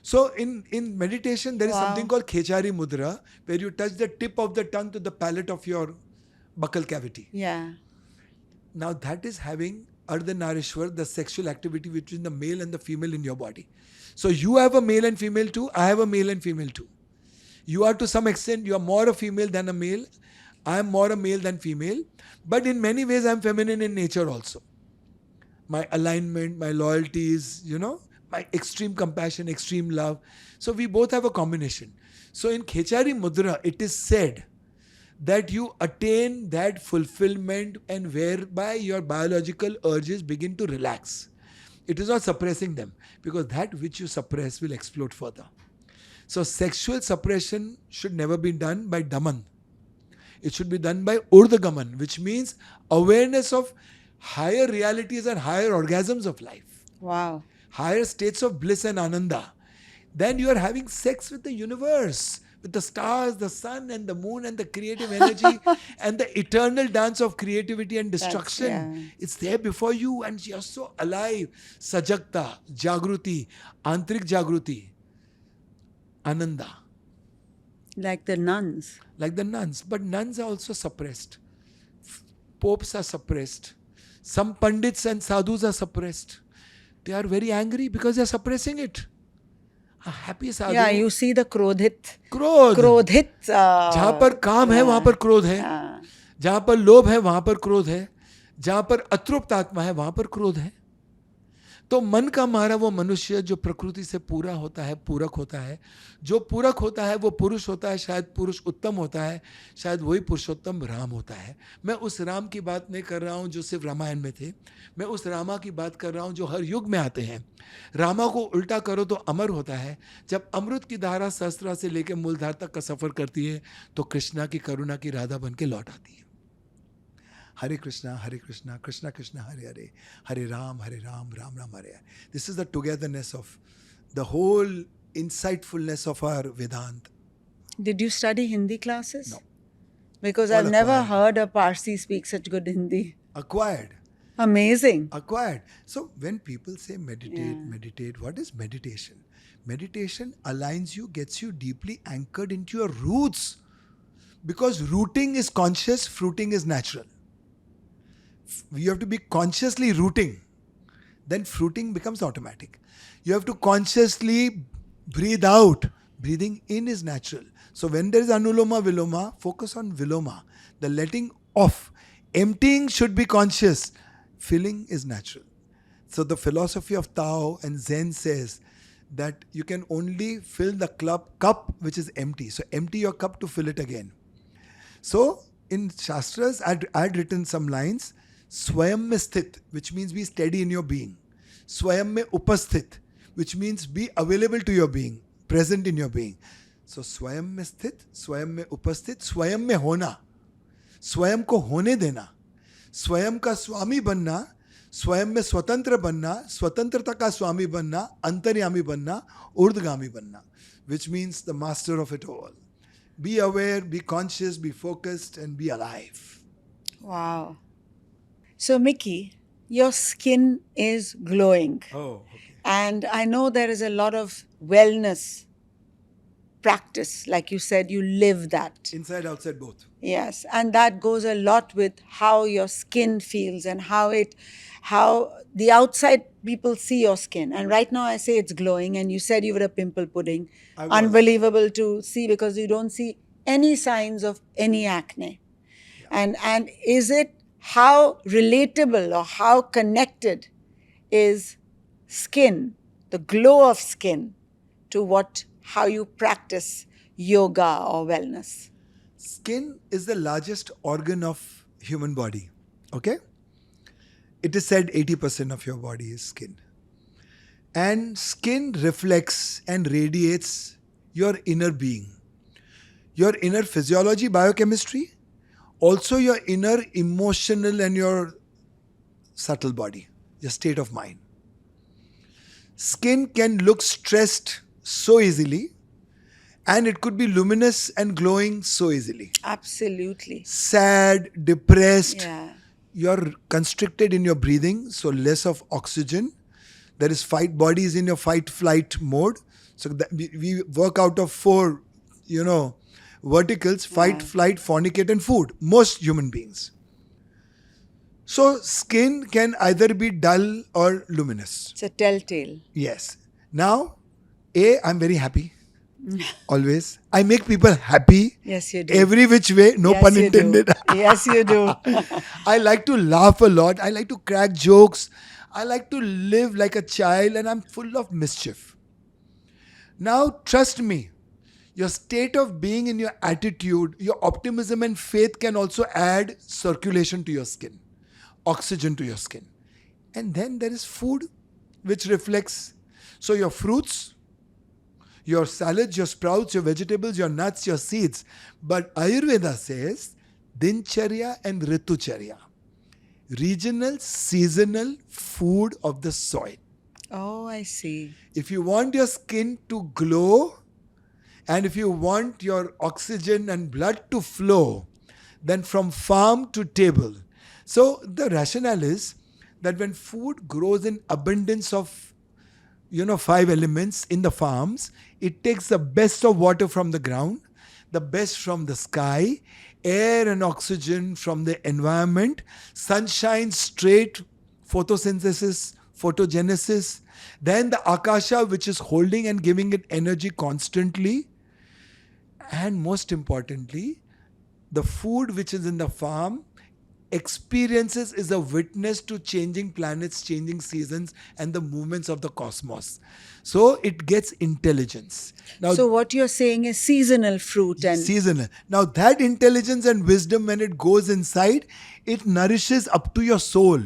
S1: So in meditation, there is something called Khechari Mudra, where you touch the tip of the tongue to the palate of your buccal cavity.
S2: Yeah.
S1: Now that is having Ardhanarishwar, the sexual activity between the male and the female in your body. So you have a male and female too, I have a male and female too. You are to some extent, you are more a female than a male. I am more a male than female. But in many ways, I am feminine in nature also. My alignment, my loyalties, my extreme compassion, extreme love. So we both have a combination. So in Khechari Mudra, it is said that you attain that fulfillment and whereby your biological urges begin to relax. It is not suppressing them, because that which you suppress will explode further. So sexual suppression should never be done by Daman. It should be done by Urdhagaman, which means awareness of higher realities and higher orgasms of life.
S2: Wow.
S1: Higher states of bliss and ananda. Then you are having sex with the universe, with the stars, the sun and the moon and the creative energy and the eternal dance of creativity and destruction. It's there before you and you're so alive. Sajakta, Jagruti, Antrik Jagruti, Ananda.
S2: Like the nuns.
S1: Like the nuns. But nuns are also suppressed. Popes are suppressed. Some pandits and sadhus are suppressed. They are very angry because they are suppressing it. A happy sadhu.
S2: Yeah, you see the krodhit.
S1: Krodhit. जहाँ पर काम है वहाँ पर क्रोध है. जहाँ पर लोभ है वहाँ पर क्रोध है. जहाँ पर अतृप्त आत्मा है वहाँ पर क्रोध है. तो मन का मारा वो मनुष्य जो प्रकृति से पूरा होता है, पूरक होता है, जो पूरक होता है वो पुरुष होता है, शायद पुरुष उत्तम होता है, शायद वही पुरुषोत्तम राम होता है. मैं उस राम की बात नहीं कर रहा हूँ जो सिर्फ रामायण में थे. मैं उस रामा की बात कर रहा हूँ जो हर युग में आते हैं. रामा को उल्टा करो तो अमर होता है. जब अमृत की धारा सहस्त्रा से लेकर मूलधार तक का सफर करती है तो कृष्णा की करुणा की राधा बन के लौट आती है. Hare Krishna, Krishna Krishna, Hare Hare, Hare Ram, Ram Ram, Hare Hare. This is the togetherness of the whole insightfulness of our Vedanta.
S2: Did you study Hindi classes?
S1: No.
S2: Because
S1: All
S2: I've never
S1: acquired.
S2: heard a Parsi speak such good Hindi.
S1: Acquired.
S2: Amazing.
S1: Acquired. So when people say
S2: Yeah.
S1: meditate, meditate, what is meditation? Meditation aligns you, gets you deeply anchored into your roots. Because rooting is conscious, fruiting is natural. You have to be consciously rooting, then fruiting becomes automatic. You have to consciously breathe out. Breathing in is natural. So when there is anuloma viloma, focus on viloma, the letting off. Emptying should be conscious. Filling is natural. So the philosophy of Tao and Zen says that you can only fill the cup which is empty. So empty your cup to fill it again. So in Shastras, I'd written some lines. Swayam mein sthit, which means be steady in your being. Swayam mein upasthit, which means be available to your being, present in your being. So स्वयं में स्थित, स्वयं में उपस्थित, स्वयं में होना, स्वयं को होने देना, स्वयं का स्वामी बनना, स्वयं में स्वतंत्र बनना, स्वतंत्रता का स्वामी बनना, अंतर्यामी बनना, ऊर्ध्वगामी बनना, which means the master of it all. Be aware, be conscious, be focused, and be alive.
S2: Wow. So, Mickey, your skin is glowing.
S1: Oh, okay.
S2: And I know there is a lot of wellness practice. Like you said, you live that.
S1: Inside, outside, both.
S2: Yes. And that goes a lot with how your skin feels and how the outside people see your skin. And right now I say it's glowing. And you said you were a pimple pudding.
S1: I was.
S2: Unbelievable to see because you don't see any signs of any acne.
S1: Yeah.
S2: And is it how relatable or how connected is skin, the glow of skin, to how you practice yoga or wellness?
S1: Skin is the largest organ of human body. Okay? It is said 80% of your body is skin. And skin reflects and radiates your inner being, your inner physiology, biochemistry, also your inner emotional and your subtle body, your state of mind. Skin can look stressed so easily, and it could be luminous and glowing so easily.
S2: Absolutely.
S1: Sad, depressed,
S2: Yeah.
S1: you're constricted in your breathing, so less of oxygen. There is body is in your fight-flight mode. So we work out of 4, verticals: fight, flight, fornicate, and food. Most human beings. So skin can either be dull or luminous.
S2: It's a telltale.
S1: Yes. Now, I'm very happy. Always. I make people happy.
S2: Yes, you do.
S1: Every which way, no
S2: Yes,
S1: pun
S2: you do.
S1: intended.
S2: Yes, you do.
S1: I like to laugh a lot. I like to crack jokes. I like to live like a child, and I'm full of mischief. Now, trust me, your state of being in your attitude, your optimism and faith can also add circulation to your skin, oxygen to your skin. And then there is food, which reflects. So your fruits, your salads, your sprouts, your vegetables, your nuts, your seeds. But Ayurveda says Dincharya and Ritucharya. Regional, seasonal food of the soil.
S2: Oh, I see.
S1: If you want your skin to glow and if you want your oxygen and blood to flow, then from farm to table. So the rationale is that when food grows in abundance of 5 elements in the farms, it takes the best of water from the ground, the best from the sky, air and oxygen from the environment, sunshine straight, photosynthesis, photogenesis, then the akasha which is holding and giving it energy constantly, and most importantly, the food which is in the farm experiences is a witness to changing planets, changing seasons, and the movements of the cosmos. So it gets intelligence. Now,
S2: So what you're saying is seasonal fruit and
S1: seasonal. Now that intelligence and wisdom, when it goes inside, it nourishes up to your soul.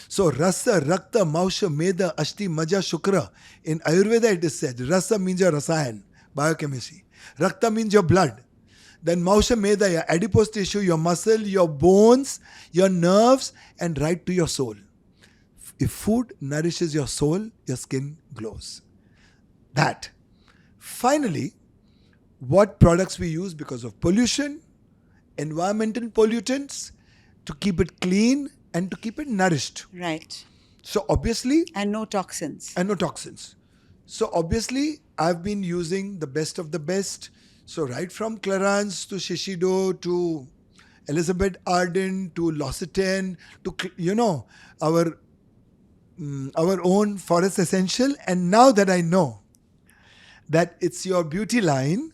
S1: So rasa, rakta, mausha, meda, ashti, maja, shukra. In Ayurveda it is said, rasa means your rasayan, biochemistry. Rakta means your blood. Then mausha, meda, your adipose tissue, your muscle, your bones, your nerves, and right to your soul. If food nourishes your soul, your skin glows. That. Finally, what products we use because of pollution, environmental pollutants, to keep it clean, and to keep it nourished.
S2: Right.
S1: So obviously,
S2: And no toxins.
S1: and no toxins. So obviously, I've been using the best of the best. So right from Clarins to Shiseido to Elizabeth Arden to L'Occitane to our our own Forest Essential. And now that I know that it's your beauty line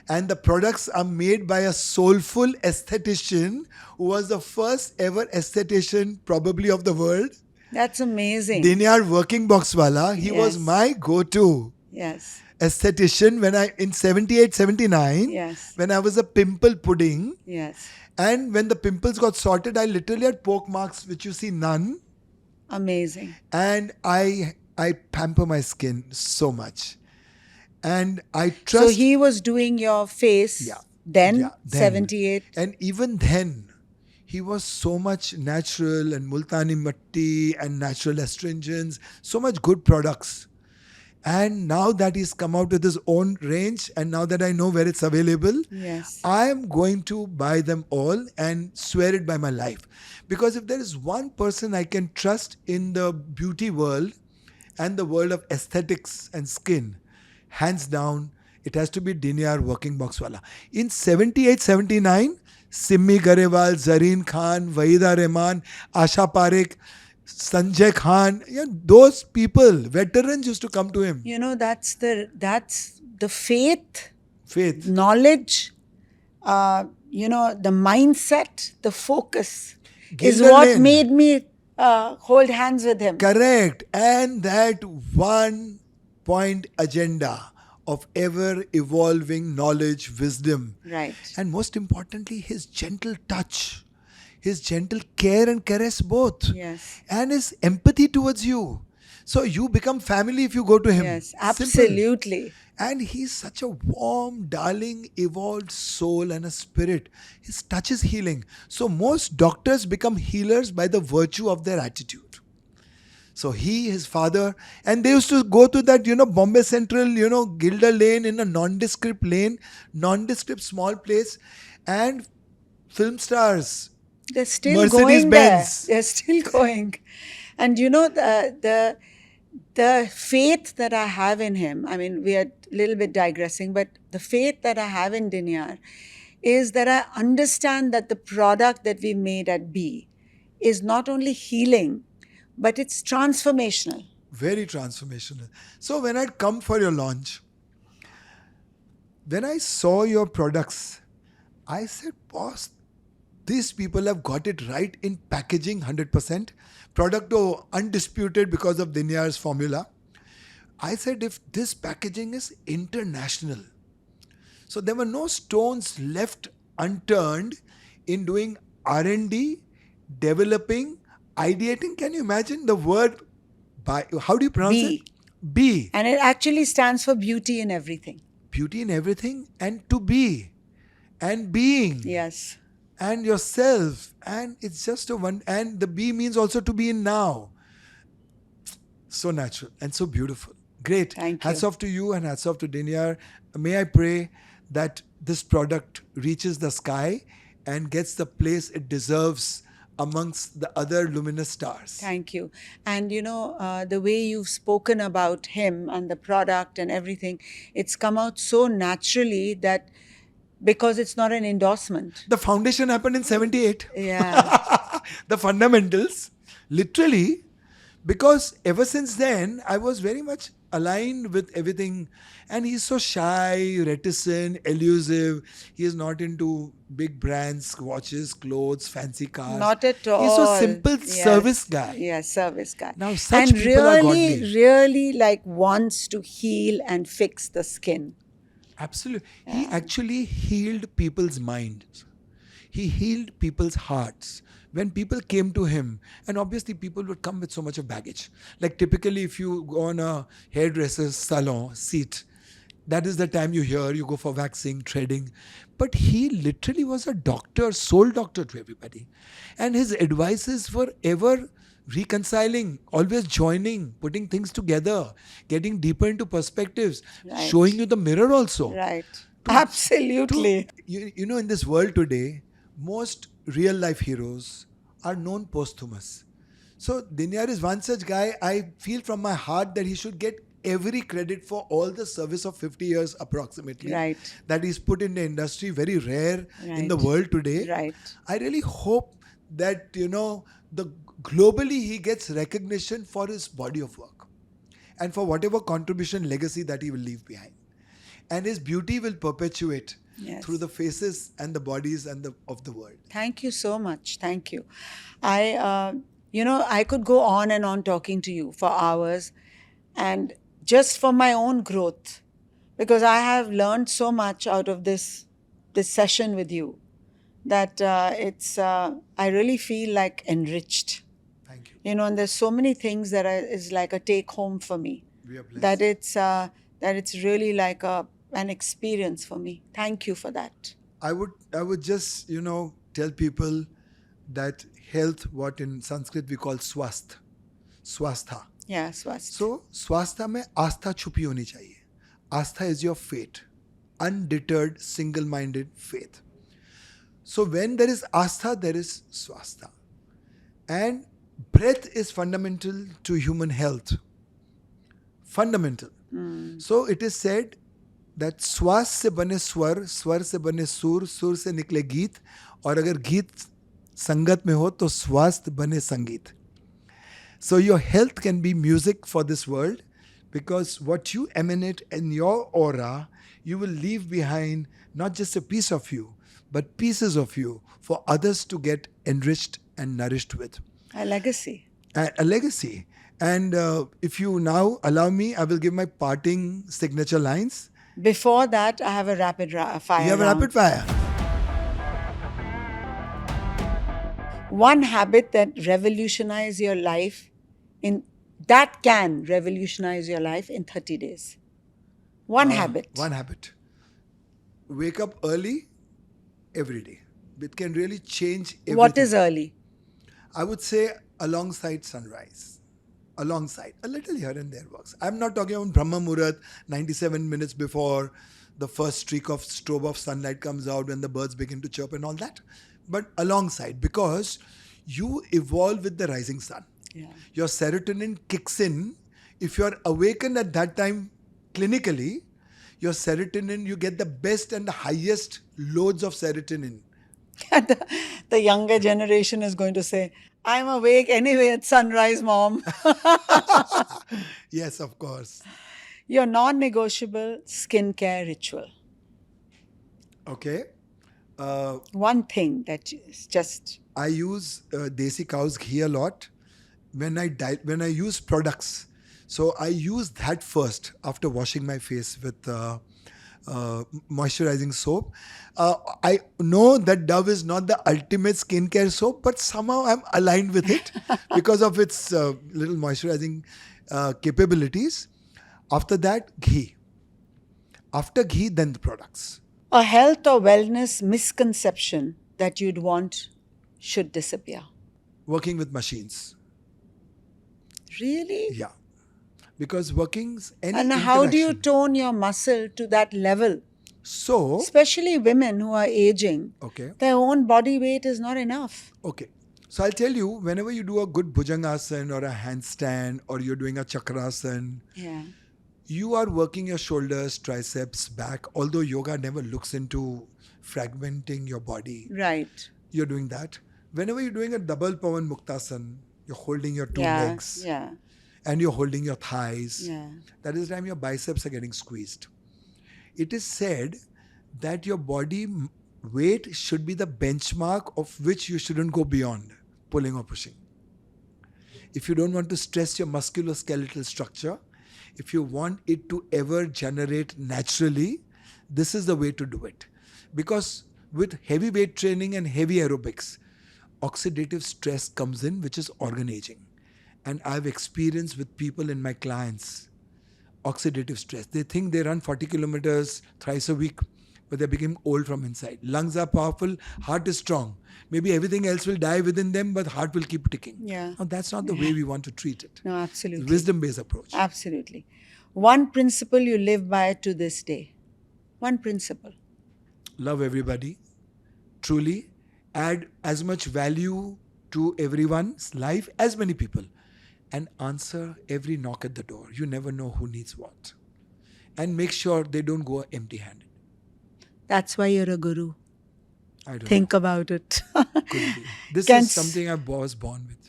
S1: and the products are made by a soulful aesthetician who was the first ever aesthetician probably of the world,
S2: That's amazing.
S1: Dinyar Working Boxwala, he was
S2: Yes.
S1: my go-to
S2: Yes.
S1: aesthetician when I in 78, 79,
S2: Yes.
S1: when I was a pimple pudding.
S2: Yes.
S1: And when the pimples got sorted, I literally had poke marks, which you see none.
S2: Amazing.
S1: And I pamper my skin so much. And I
S2: So
S1: trust.
S2: he was doing your face
S1: Yeah.
S2: then,
S1: Yeah, then.
S2: 78.
S1: And even then, he was so much natural and multani matti and natural astringents, so much good products. And now that he's come out with his own range, and now that I know where it's available,
S2: Yes.
S1: I am going to buy them all and swear it by my life. Because if there is one person I can trust in the beauty world and the world of aesthetics and skin, hands down, it has to be Dinyar Working Boxwala. In 78, 79, Simmi Garewal, Zareen Khan, Wahida Rehman, Asha Parekh, Sanjay Khan, those people, veterans used to come to him.
S2: You know, that's the faith,
S1: Faith.
S2: knowledge, the mindset, the focus is
S1: Gilder
S2: what
S1: Lane.
S2: made me hold hands with him.
S1: Correct. And that one point agenda of ever evolving knowledge, wisdom.
S2: Right.
S1: And most importantly, his gentle touch, his gentle care and caress both.
S2: Yes.
S1: And his empathy towards you. So you become family if you go to him.
S2: Yes,
S1: Simple.
S2: absolutely.
S1: And he's such a warm, darling, evolved soul and a spirit. His touch is healing. So most doctors become healers by the virtue of their attitude. So he, his father, and they used to go to that, Bombay Central, Gilder Lane in a nondescript lane, nondescript small place, and film stars.
S2: They're still
S1: Mercedes
S2: going
S1: Benz.
S2: there. They're still going. And the faith that I have in him, I mean, we are a little bit digressing, but the faith that I have in Dinyar is that I understand that the product that we made at BiE is not only healing, but it's transformational.
S1: Very transformational. So when I'd come for your launch, when I saw your products, I said, boss, these people have got it right in packaging 100%. Product undisputed because of Dinyar's formula. I said, if this packaging is international, so there were no stones left unturned in doing R&D, developing, ideating. Can you imagine the word how do you pronounce
S2: BiE.
S1: it? BiE.
S2: And it actually stands for beauty in everything.
S1: Beauty in everything, and to be and being.
S2: Yes.
S1: And yourself, and it's just a one, and the BiE means also to be in now. So natural and so beautiful. Great.
S2: Thank
S1: Hats
S2: you.
S1: off to you and hats off to Dinyar. May I pray that this product reaches the sky and gets the place it deserves amongst the other luminous stars.
S2: Thank you. And the way you've spoken about him and the product and everything, it's come out so naturally that because it's not an endorsement.
S1: The foundation happened in 78.
S2: Yeah.
S1: The fundamentals, literally, because ever since then, I was very much aligned with everything. And he's so shy, reticent, elusive. He is not into big brands, watches, clothes, fancy cars.
S2: Not at all.
S1: He's so simple
S2: Yes.
S1: service guy.
S2: Yes, service guy.
S1: Now, such
S2: and
S1: people are
S2: really,
S1: godly.
S2: really wants to heal and fix the skin.
S1: Absolutely. He actually healed people's minds. He healed people's hearts. When people came to him, and obviously people would come with so much of baggage. Like typically if you go on a hairdresser's salon seat, that is the time you go for waxing, threading. But he literally was a doctor, soul doctor to everybody. And his advices were ever reconciling, always joining, putting things together, getting deeper into perspectives,
S2: Right.
S1: showing you the mirror also.
S2: Right. Absolutely.
S1: In this world today, most real life heroes are known posthumous. So Dinyar is one such guy. I feel from my heart that he should get every credit for all the service of 50 years approximately
S2: Right.
S1: that he's put in the industry, very rare in the
S2: Right.
S1: world today.
S2: Right.
S1: I really hope that, the globally he gets recognition for his body of work and for whatever contribution legacy that he will leave behind. And his beauty will perpetuate through
S2: Yes.
S1: the faces and the bodies of the world.
S2: Thank you so much. Thank you. I could go on and on talking to you for hours, and just for my own growth, because I have learned so much out of this session with you that I really feel like enriched.
S1: Thank you.
S2: And there's so many things that is like a take home for me.
S1: We are blessed.
S2: That it's really like an experience for me. Thank you for that.
S1: I would just tell people that health, what in Sanskrit we call swastha.
S2: Yeah, Swast.
S1: So swastha में आस्था छुपी होनी चाहिए. Astha is your faith, undeterred, single-minded faith. So when there is astha, there is swastha, and breath is fundamental to human health. Fundamental. So it is said that श्वास से बने स्वर से बने सुर से निकले गीत, और अगर गीत संगत में हो तो स्वास्थ्य बने संगीत. So your health can be music for this world, because what you emanate in your aura, you will leave behind not just a piece of you, but pieces of you for others to get enriched and nourished with.
S2: A legacy.
S1: A legacy. And if you now allow me, I will give my parting signature lines.
S2: Before that, I have a rapid fire.
S1: You have a
S2: round.
S1: rapid fire.
S2: One habit that revolutionize your life can revolutionize your life in 30 days. One habit.
S1: One habit. Wake up early every day. It can really change everything.
S2: What is early?
S1: I would say alongside sunrise. Alongside. A little here and there works. I'm not talking about Brahma Muhurat, 97 minutes before the first streak of strobe of sunlight comes out when the birds begin to chirp and all that. But alongside, because you evolve with the rising sun.
S2: Yeah.
S1: Your serotonin kicks in. If you're awakened at that time clinically, your serotonin, you get the best and the highest loads of serotonin.
S2: The younger generation is going to say, I'm awake anyway at sunrise, mom.
S1: Yes, of course.
S2: Your non-negotiable skincare ritual.
S1: Okay.
S2: One thing that is just...
S1: I use desi cow's ghee a lot when I use products. So I use that first after washing my face with moisturizing soap. I know that Dove is not the ultimate skincare soap, but somehow I'm aligned with it because of its little moisturizing capabilities. After that, ghee. After ghee, then the products.
S2: A health or wellness misconception that you'd want should disappear.
S1: Working with machines.
S2: Really?
S1: Yeah. Because working's any
S2: And how do you
S1: interaction.
S2: tone your muscle to that level?
S1: So,
S2: Especially women who are aging.
S1: okay.
S2: Their own body weight is not enough.
S1: Okay. So I'll tell you, whenever you do a good bhujangasana or a handstand or you're doing a chakrasana,
S2: Yeah.
S1: you are working your shoulders, triceps, back, although yoga never looks into fragmenting your body.
S2: Right.
S1: You're doing that. Whenever you're doing a double pavan muktasana, you're holding your two legs
S2: Yeah.
S1: and you're holding your thighs.
S2: Yeah.
S1: That is the time your biceps are getting squeezed. It is said that your body weight should be the benchmark of which you shouldn't go beyond, pulling or pushing. If you don't want to stress your musculoskeletal structure, if you want it to ever generate naturally, this is the way to do it. Because with heavy weight training and heavy aerobics, oxidative stress comes in, which is organ aging. And I've experienced with people in my clients, oxidative stress. They think they run 40 kilometers thrice a week, but they become old from inside. Lungs are powerful, heart is strong. Maybe everything else will die within them, but heart will keep ticking.
S2: Yeah.
S1: Now, that's not the way we want to treat it.
S2: No, absolutely.
S1: Wisdom-based approach.
S2: Absolutely. One principle you live by to this day. One principle.
S1: Love everybody, truly, add as much value to everyone's life, as many people, and answer every knock at the door. You never know who needs what. And make sure they don't go empty handed.
S2: That's why you're a guru.
S1: I don't
S2: Think
S1: know.
S2: about it.
S1: Could be. This
S2: Can
S1: is something I was born with.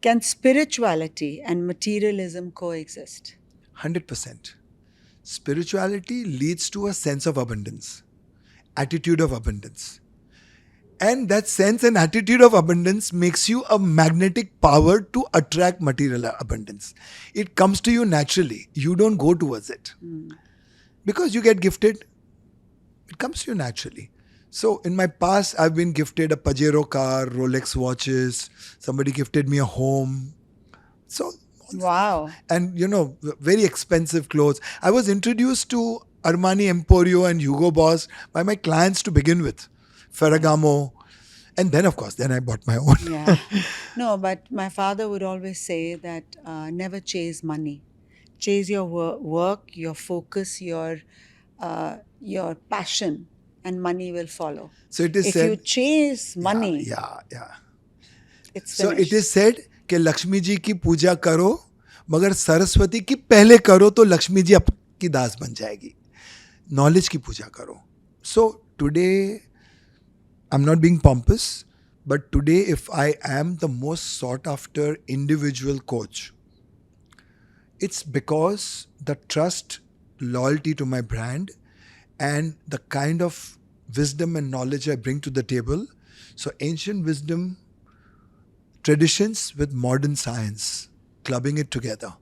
S2: can spirituality and materialism coexist?
S1: 100%. Spirituality leads to a sense of abundance, attitude of abundance. And that sense and attitude of abundance makes you a magnetic power to attract material abundance. It comes to you naturally. You don't go towards it. Because you get gifted, it comes to you naturally. So in my past, I've been gifted a Pajero car, Rolex watches, somebody gifted me a home. So,
S2: Wow.
S1: and very expensive clothes. I was introduced to Armani Emporio and Hugo Boss by my clients to begin with. Ferragamo. And then, of course, then I bought my own.
S2: Yeah. No, but my father would always say that never chase money. Chase your work, your focus, your passion, and money will follow.
S1: So it is
S2: If
S1: said.
S2: you chase money,
S1: Yeah.
S2: it's
S1: So
S2: finished.
S1: it is said कि लक्ष्मी जी की पूजा करो मगर सरस्वती की पहले करो तो लक्ष्मी जी आपकी दास बन जाएगी. Knowledge की पूजा करो. So today, I'm not being pompous, but today if I am the most sought after individual coach, it's because the trust, loyalty to my brand, and the kind of wisdom and knowledge I bring to the table. So ancient wisdom, traditions with modern science, clubbing it together.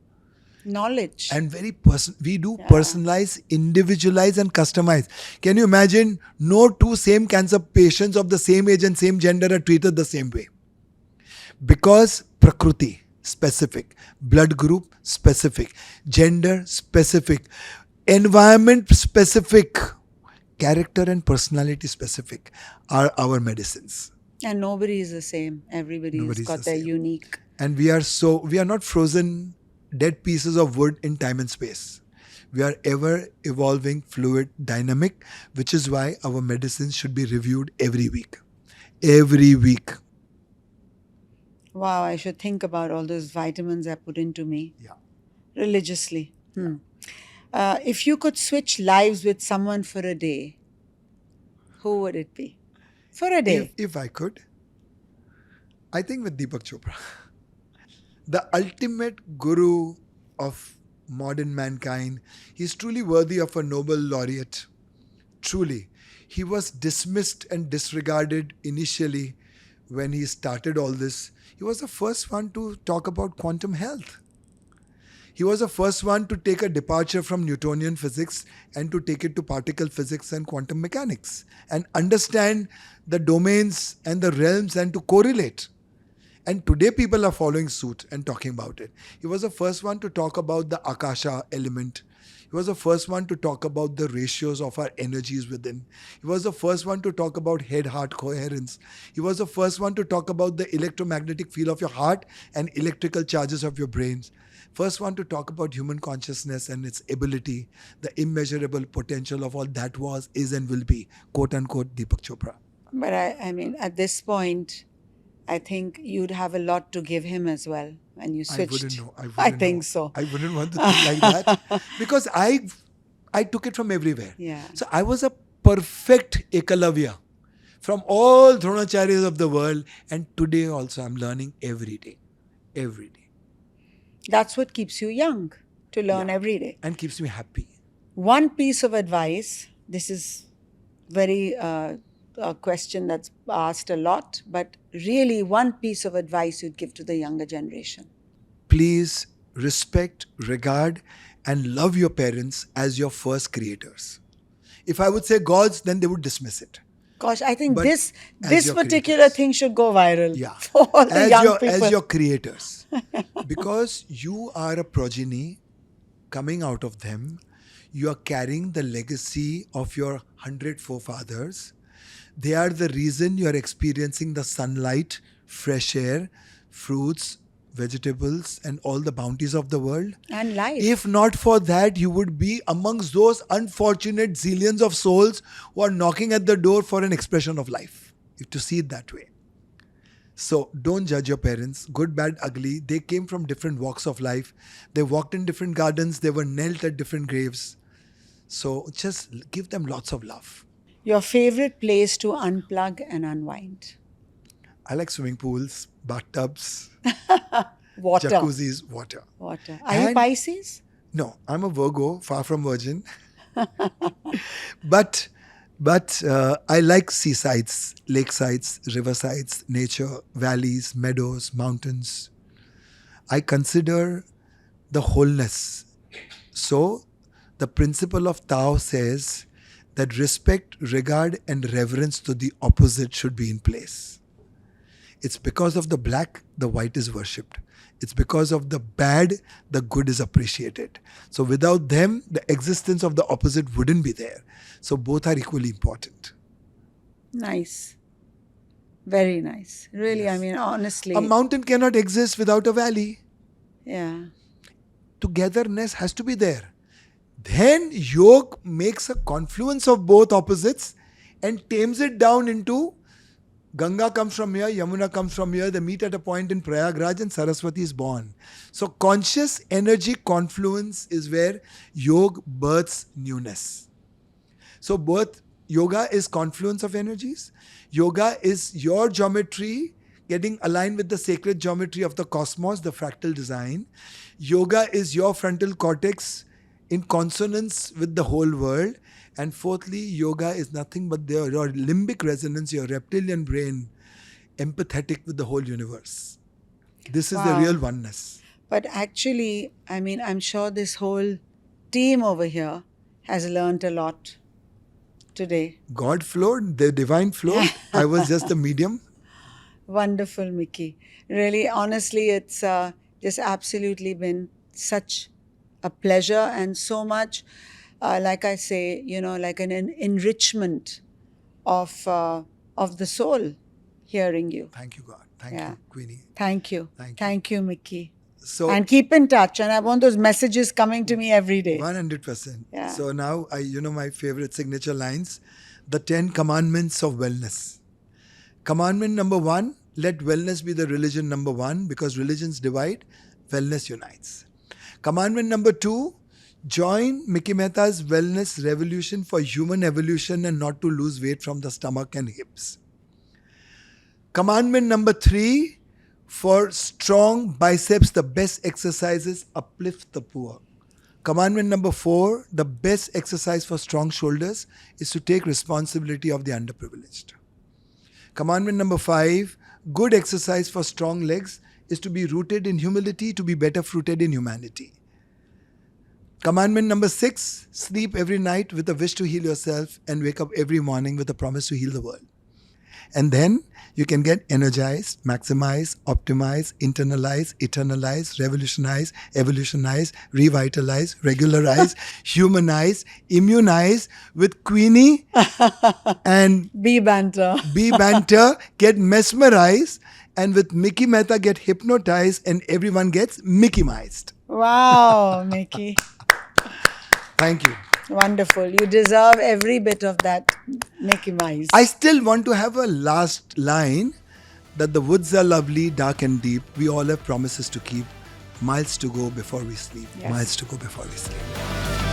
S2: Knowledge.
S1: And very we do personalize, individualize and customize. Can you imagine no two same cancer patients of the same age and same gender are treated the same way? Because Prakruti, specific, blood group, specific, gender, specific, environment, specific, character and personality, specific are our medicines.
S2: And nobody is the same. Everybody's
S1: Nobody's
S2: got
S1: the
S2: their
S1: same.
S2: unique.
S1: And we are not frozen dead pieces of wood in time and space. We are ever evolving, fluid, dynamic, which is why our medicines should be reviewed every week. Every week.
S2: Wow, I should think about all those vitamins I put into me
S1: Yeah.
S2: religiously. If you could switch lives with someone for a day, who would it be? For a day.
S1: If I could, I think with Deepak Chopra. The ultimate guru of modern mankind. He's truly worthy of a Nobel laureate. Truly. He was dismissed and disregarded initially when he started all this. He was the first one to talk about quantum health. He was the first one to take a departure from Newtonian physics and to take it to particle physics and quantum mechanics and understand the domains and the realms and to correlate. And today people are following suit and talking about it. He was the first one to talk about the Akasha element. He was the first one to talk about the ratios of our energies within. He was the first one to talk about head-heart coherence. He was the first one to talk about the electromagnetic field of your heart and electrical charges of your brains. First one to talk about human consciousness and its ability, the immeasurable potential of all that was, is and will be, quote unquote, Deepak Chopra.
S2: But I mean, at this point, I think you'd have a lot to give him as well when you switched.
S1: I wouldn't know.
S2: I think so.
S1: I wouldn't want to think like that because I took it from everywhere.
S2: Yeah.
S1: So I was a perfect Ekalavya from all Dronacharyas of the world, and today also I'm learning every day. Every day.
S2: That's what keeps you young, to learn every day.
S1: And keeps me happy.
S2: One piece of advice, this is very a question that's asked a lot, but really one piece of advice you'd give to the younger generation.
S1: Please respect, regard, and love your parents as your first creators. If I would say gods, then they would dismiss it.
S2: Gosh, I think
S1: But
S2: this
S1: as your
S2: particular
S1: creators.
S2: thing should go viral
S1: Yeah.
S2: for all the young people.
S1: As your creators. Because you are a progeny coming out of them. You are carrying the legacy of your 100 forefathers. They are the reason you are experiencing the sunlight, fresh air, fruits, vegetables, and all the bounties of the world.
S2: And life.
S1: If not for that, you would be amongst those unfortunate zillions of souls who are knocking at the door for an expression of life. to see it that way. So don't judge your parents, good, bad, ugly. They came from different walks of life. They walked in different gardens. They were knelt at different graves. So just give them lots of love.
S2: Your favorite place to unplug and unwind?
S1: I like swimming pools, bathtubs,
S2: Water.
S1: jacuzzis, water.
S2: Water. Are you
S1: And-
S2: Pisces?
S1: No, I'm a Virgo, far from virgin. but I like seasides, lakesides, riversides, nature, valleys, meadows, mountains. I consider the wholeness. So, the principle of Tao says that respect, regard, and reverence to the opposite should be in place. It's because of the black, the white is worshipped. It's because of the bad, the good is appreciated. So without them, the existence of the opposite wouldn't be there. So both are equally important.
S2: Nice. Very nice. Really,
S1: Yes.
S2: I mean, honestly.
S1: A mountain cannot exist without a valley.
S2: Yeah.
S1: Togetherness has to be there. Then yoga makes a confluence of both opposites and tames it down into Ganga comes from here, Yamuna comes from here, they meet at a point in Prayagraj and Saraswati is born. So conscious energy confluence is where yoga births newness. So both yoga is confluence of energies. Yoga is your geometry getting aligned with the sacred geometry of the cosmos, the fractal design. Yoga is your frontal cortex in consonance with the whole world. And fourthly, yoga is nothing but your limbic resonance, your reptilian brain, empathetic with the whole universe. This is the
S2: Wow.
S1: real oneness.
S2: But actually, I mean, I'm sure this whole team over here has learned a lot today.
S1: God flowed, the divine flowed. I was just the medium.
S2: Wonderful, Mickey. Really, honestly, it's just absolutely been such a pleasure and so much, like I say, like an enrichment of the soul hearing you.
S1: Thank you, God. Thank
S2: Yeah.
S1: you, Queenie.
S2: Thank you.
S1: Thank you.
S2: Thank you, Mickey.
S1: So
S2: And keep in touch. And I want those messages coming to me every day.
S1: 100%.
S2: Yeah.
S1: So now, my favorite signature lines, the 10 commandments of wellness. Commandment number 1, let wellness be the religion number 1, because religions divide, wellness unites. Commandment number 2, join Mickey Mehta's wellness revolution for human evolution and not to lose weight from the stomach and hips. Commandment number 3, for strong biceps, the best exercises uplift the poor. Commandment number 4, the best exercise for strong shoulders is to take responsibility of the underprivileged. Commandment number 5, good exercise for strong legs is to be rooted in humility, to be better fruited in humanity. Commandment number 6, sleep every night with a wish to heal yourself and wake up every morning with a promise to heal the world. And then you can get energized, maximize, optimize, internalize, eternalize, revolutionize, evolutionize, revitalize, regularize, humanize, immunize with Queenie and
S2: Be banter.
S1: BiE Banter, get mesmerized, and with Mickey Mehta get hypnotized and everyone gets Mickey-mized.
S2: Wow, Mickey.
S1: Thank you.
S2: Wonderful. You deserve every bit of that Mickey Mouse.
S1: I still want to have a last line that the woods are lovely, dark and deep. We all have promises to keep. Miles to go before we sleep.
S2: Yes.
S1: Miles to go before we sleep.